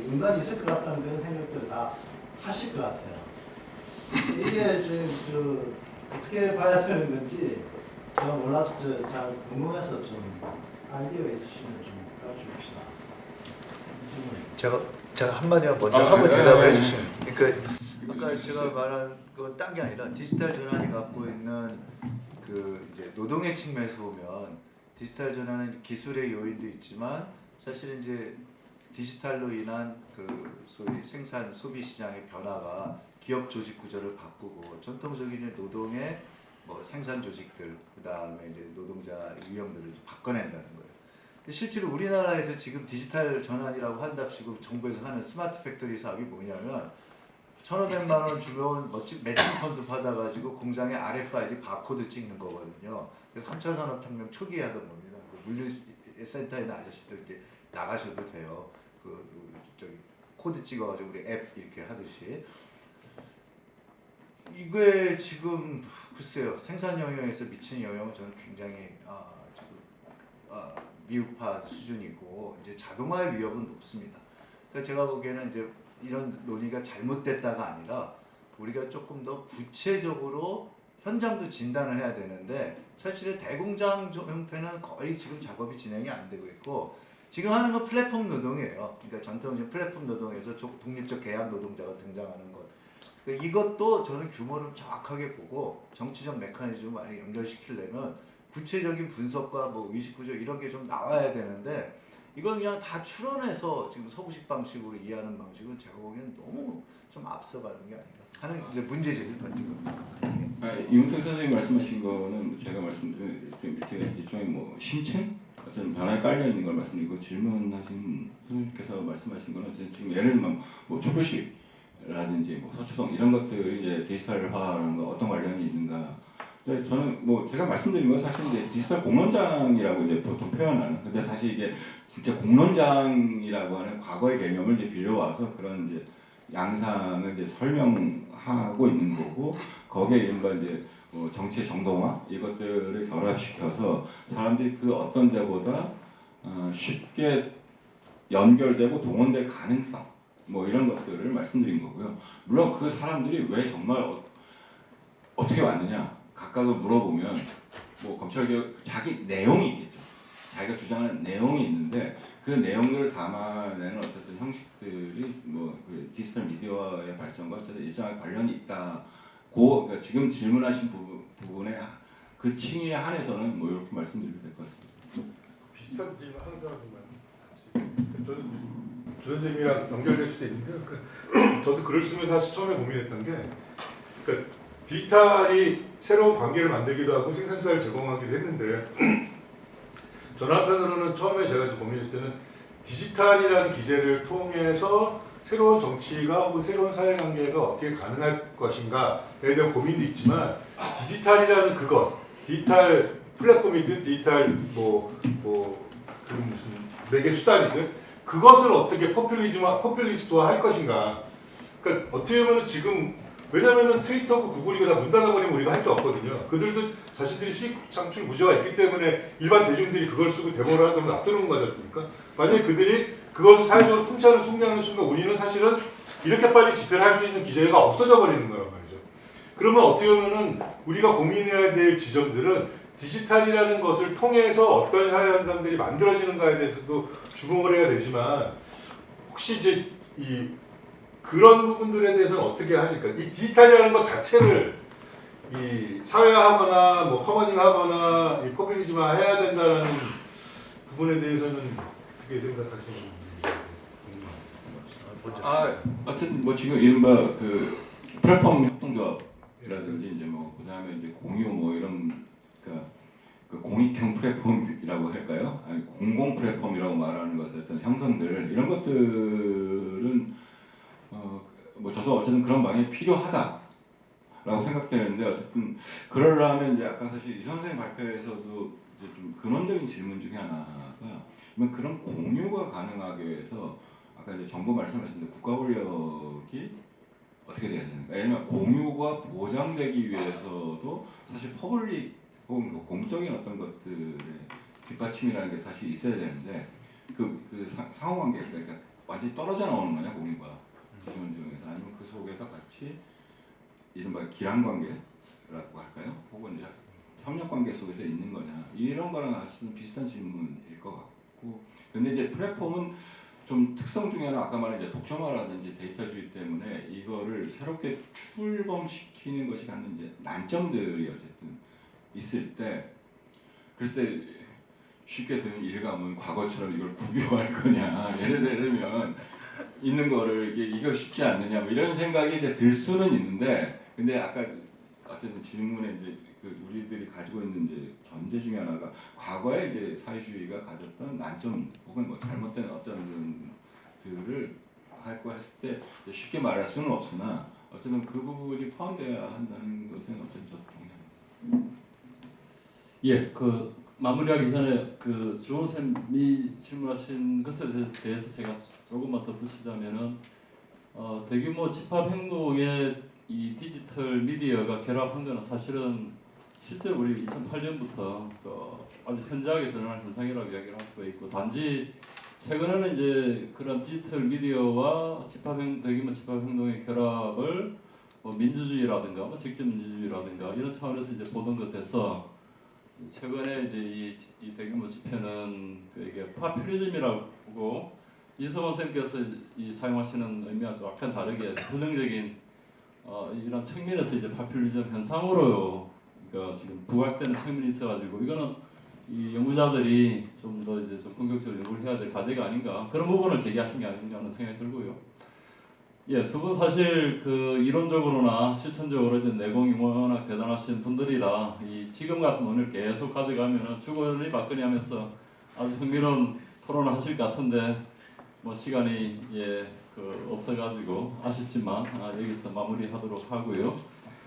연관이 있을 것 같다는 그런 생각들을 다 하실 것 같아요. 이게 지금 어떻게 봐야 되는 건지 제가 몰라서 잘 궁금해서 좀 아이디어가 있으시면 좀 가르쳐 줍시다. 제가 한마디 먼저 하고 대답을 해주시면. 그러니까 아까 제가 말한 건 딴 게 아니라 디지털 전환이 갖고 있는 그 이제 노동의 측면에서 보면 디지털 전환은 기술의 요인도 있지만 사실 이제 디지털로 인한 그 소위 생산 소비 시장의 변화가 기업 조직 구조를 바꾸고 전통적인 노동의 뭐 생산 조직들 그다음에 이제 노동자 유형들을 바꿔낸다는 거예요. 근데 실제로 우리나라에서 지금 디지털 전환이라고 한답시고 정부에서 하는 스마트 팩토리 사업이 뭐냐면 1,500만 원 주면 멋진 매칭 펀드 받아가지고 공장에 RFID 바코드 찍는 거거든요. 그래서 3차 산업혁명 초기에 하던 겁니다. 그 물류센터에 있는 아저씨들 이제 나가셔도 돼요. 저기 코드 찍어가지고 우리 앱 이렇게 하듯이. 이게 지금 글쎄요 생산 영역에서 미치는 영향은 저는 굉장히 미흡한 수준이고 이제 자동화의 위협은 높습니다. 그러니까 제가 보기에는 이제 이런 논의가 잘못됐다가 아니라 우리가 조금 더 구체적으로 현장도 진단을 해야 되는데 사실은 대공장 형태는 거의 지금 작업이 진행이 안 되고 있고 지금 하는 건 플랫폼 노동이에요. 그러니까 전통적인 플랫폼 노동에서 독립적 계약 노동자가 등장하는 것. 이것도 저는 규모를 정확하게 보고 정치적 메커니즘을 많이 연결시키려면 구체적인 분석과 뭐 의식구조 이런 게 좀 나와야 되는데 이건 그냥 다 추론해서 지금 서구식 방식으로 이해하는 방식은 제가 보기에는 너무 좀 앞서가는 게 아닌가 하는 이제 문제제기를 던지고 이문택 선생님 말씀하신 거는 제가 말씀드린 일종의 뭐 심층 어떤 변화에 깔려 있는 걸 말씀드리고 질문하신 선생님께서 말씀하신 거는 지금 예를 들면 뭐 촛불식이라든지 뭐 서초동 이런 것들이 이제 디지털화라는 거 어떤 관련이 있는가. 근데 저는 뭐 제가 말씀드린 건 사실 이제 디지털 공론장이라고 이제 보통 표현하는. 근데 사실 이게 진짜 공론장이라고 하는 과거의 개념을 이제 빌려와서 그런 이제 양상을 이제 설명하고 있는 거고 거기에 이른바 이제 뭐 정치의 정동화 이것들을 결합시켜서 사람들이 그 어떤 데보다 쉽게 연결되고 동원될 가능성 뭐 이런 것들을 말씀드린 거고요. 물론 그 사람들이 왜 정말 어떻게 왔느냐 각각을 물어보면 뭐 검찰개혁 자기 내용이 있겠죠. 자기가 주장하는 내용이 있는데 그 내용들을 담아내는 어쨌든 형식들이 뭐그 디지털 미디어의 발전과 어쨌든 일정하게 관련이 있다. 그러니까 지금 질문하신 부분에 그 층위에 한해서는 뭐 이렇게 말씀드리면 될 것 같습니다. 비슷한 질문 하는 사람들만 저는 조 선생님이랑 연결될 수도 있는데 저도 글을 쓰면서 사실 처음에 고민했던 게 그러니까 디지털이 새로운 관계를 만들기도 하고 생산자를 제공하기도 했는데 저는 한편으로는 처음에 제가 고민했을 때는 디지털이라는 기제를 통해서 새로운 정치가 혹은 새로운 사회관계가 어떻게 가능할 것인가에 대한 고민도 있지만 디지털이라는 그것, 디지털 플랫폼이든 디지털 그런 무슨 매개 수단이든 그것을 어떻게 포퓰리스트화 할 것인가. 그러니까 어떻게 보면 지금 왜냐면은 트위터고 구글이고 다 문 닫아버리면 우리가 할 게 없거든요. 그들도 자신들이 수익 창출 무죄가 있기 때문에 일반 대중들이 그걸 쓰고 데모를 하더라도 놔두는 거지 않습니까? 만약에 그들이 그것을 사회적으로 풍차를 속량하는 순간 우리는 사실은 이렇게 빨리 집회를 할 수 있는 기회가 없어져 버리는 거란 말이죠. 그러면 어떻게 보면은 우리가 고민해야 될 지점들은 디지털이라는 것을 통해서 어떤 사회 현상들이 만들어지는가에 대해서도 주목을 해야 되지만 혹시 이제 그런 부분들에 대해서는 어떻게 하실까요? 이 디지털이라는 것 자체를 이 사회화하거나 뭐 커머닝하거나 이 포퓰리즘화 해야 된다는 부분에 대해서는 어떻게 생각하시는지 어쨌든 뭐 지금 이른바 그 플랫폼 협동조합이라든지 이제 뭐 그다음에 이제 공유 뭐 이런 그 공익형 플랫폼이라고 할까요? 아니 공공 플랫폼이라고 말하는 것의 어떤 형성들 이런 것들은 뭐 저도 어쨌든 그런 방향이 필요하다라고 생각되는데 어쨌든 그러려면 이제 아까 사실 이 선생님 발표에서도 이제 좀 근원적인 질문 중에 하나가 그러면 그런 공유가 가능하게 해서 아까 이제 정부 말씀하셨는데 국가 권력이 어떻게 돼야 되는가? 왜냐면 공유가 보장되기 위해서도 사실 퍼블릭 혹은 공적인 어떤 것들의 뒷받침이라는 게 사실 있어야 되는데 상호관계가 그러니까 완전히 떨어져 나오는 거냐 공유가 기본적에서 아니면 그 속에서 같이 이른바 기란관계라고 할까요? 혹은 협력관계 속에서 있는 거냐 이런 거랑 사실은 비슷한 질문일 것 같고 근데 이제 플랫폼은 좀 특성 중에 하나 아까 말한 이제 독점화라든지 데이터주의 때문에 이거를 새롭게 출범시키는 것이 갖는 이제 난점들이 어쨌든 있을 때 그랬을 때 쉽게 드는 일감은 과거처럼 이걸 국유화할 거냐 예를 들면 있는 거를 이거 쉽지 않느냐 뭐 이런 생각이 이제 들 수는 있는데 근데 아까 어쨌든 질문에 이제 우리들이 가지고 있는 이제 전제 중에 하나가 과거에 이제 사회주의가 가졌던 난점 혹은 뭐 잘못된 어떤 들을 할거 했을 때 쉽게 말할 수는 없으나 어쨌든 그 부분이 포함돼야 한다는 것은 어쨌든 저도 동의합니다. 예, 그 마무리하기 전에 그 주원 쌤이 질문하신 것에 대해서 제가 조금만 덧붙이자면은 대규모 집합 행동에 이 디지털 미디어가 결합한 것은 사실은 실제로 우리 2008년부터 아주 현저하게 드러난 현상이라고 이야기를 할 수가 있고 단지 최근에는 이제 그런 디지털 미디어와 대규모 집합 행동의 결합을 뭐 민주주의라든가 뭐 직접 민주주의라든가 이런 차원에서 이제 보던 것에서 최근에 이제 이 대규모 집회는 이게 파퓰리즘이라고 이성원 선생님께서 사용하시는 의미와 약간 다르게 부정적인 이런 측면에서 이제 파퓰리즘 현상으로 그러니까 지금 부각되는 측면이 있어가지고 이거는 이 연구자들이 좀 더 이제 좀 본격적으로 연구를 해야 될 과제가 아닌가 그런 부분을 제기하신 게 아닌가 하는 생각이 들고요. 예, 두 분 사실 그 이론적으로나 실천적으로 이제 내공이 워낙 대단하신 분들이라 이 지금 같은 논의를 계속 가져가면은 주거니 받거니 하면서 아주 흥미로운 토론을 하실 것 같은데 뭐 시간이 없어가지고 아쉽지만 여기서 마무리하도록 하고요.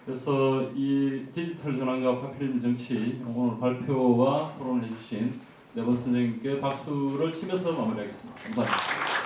그래서 이 디지털 전환과 파퓰리즘 정치 오늘 발표와 토론을 해주신 네 분 선생님께 박수를 치면서 마무리하겠습니다. 감사합니다.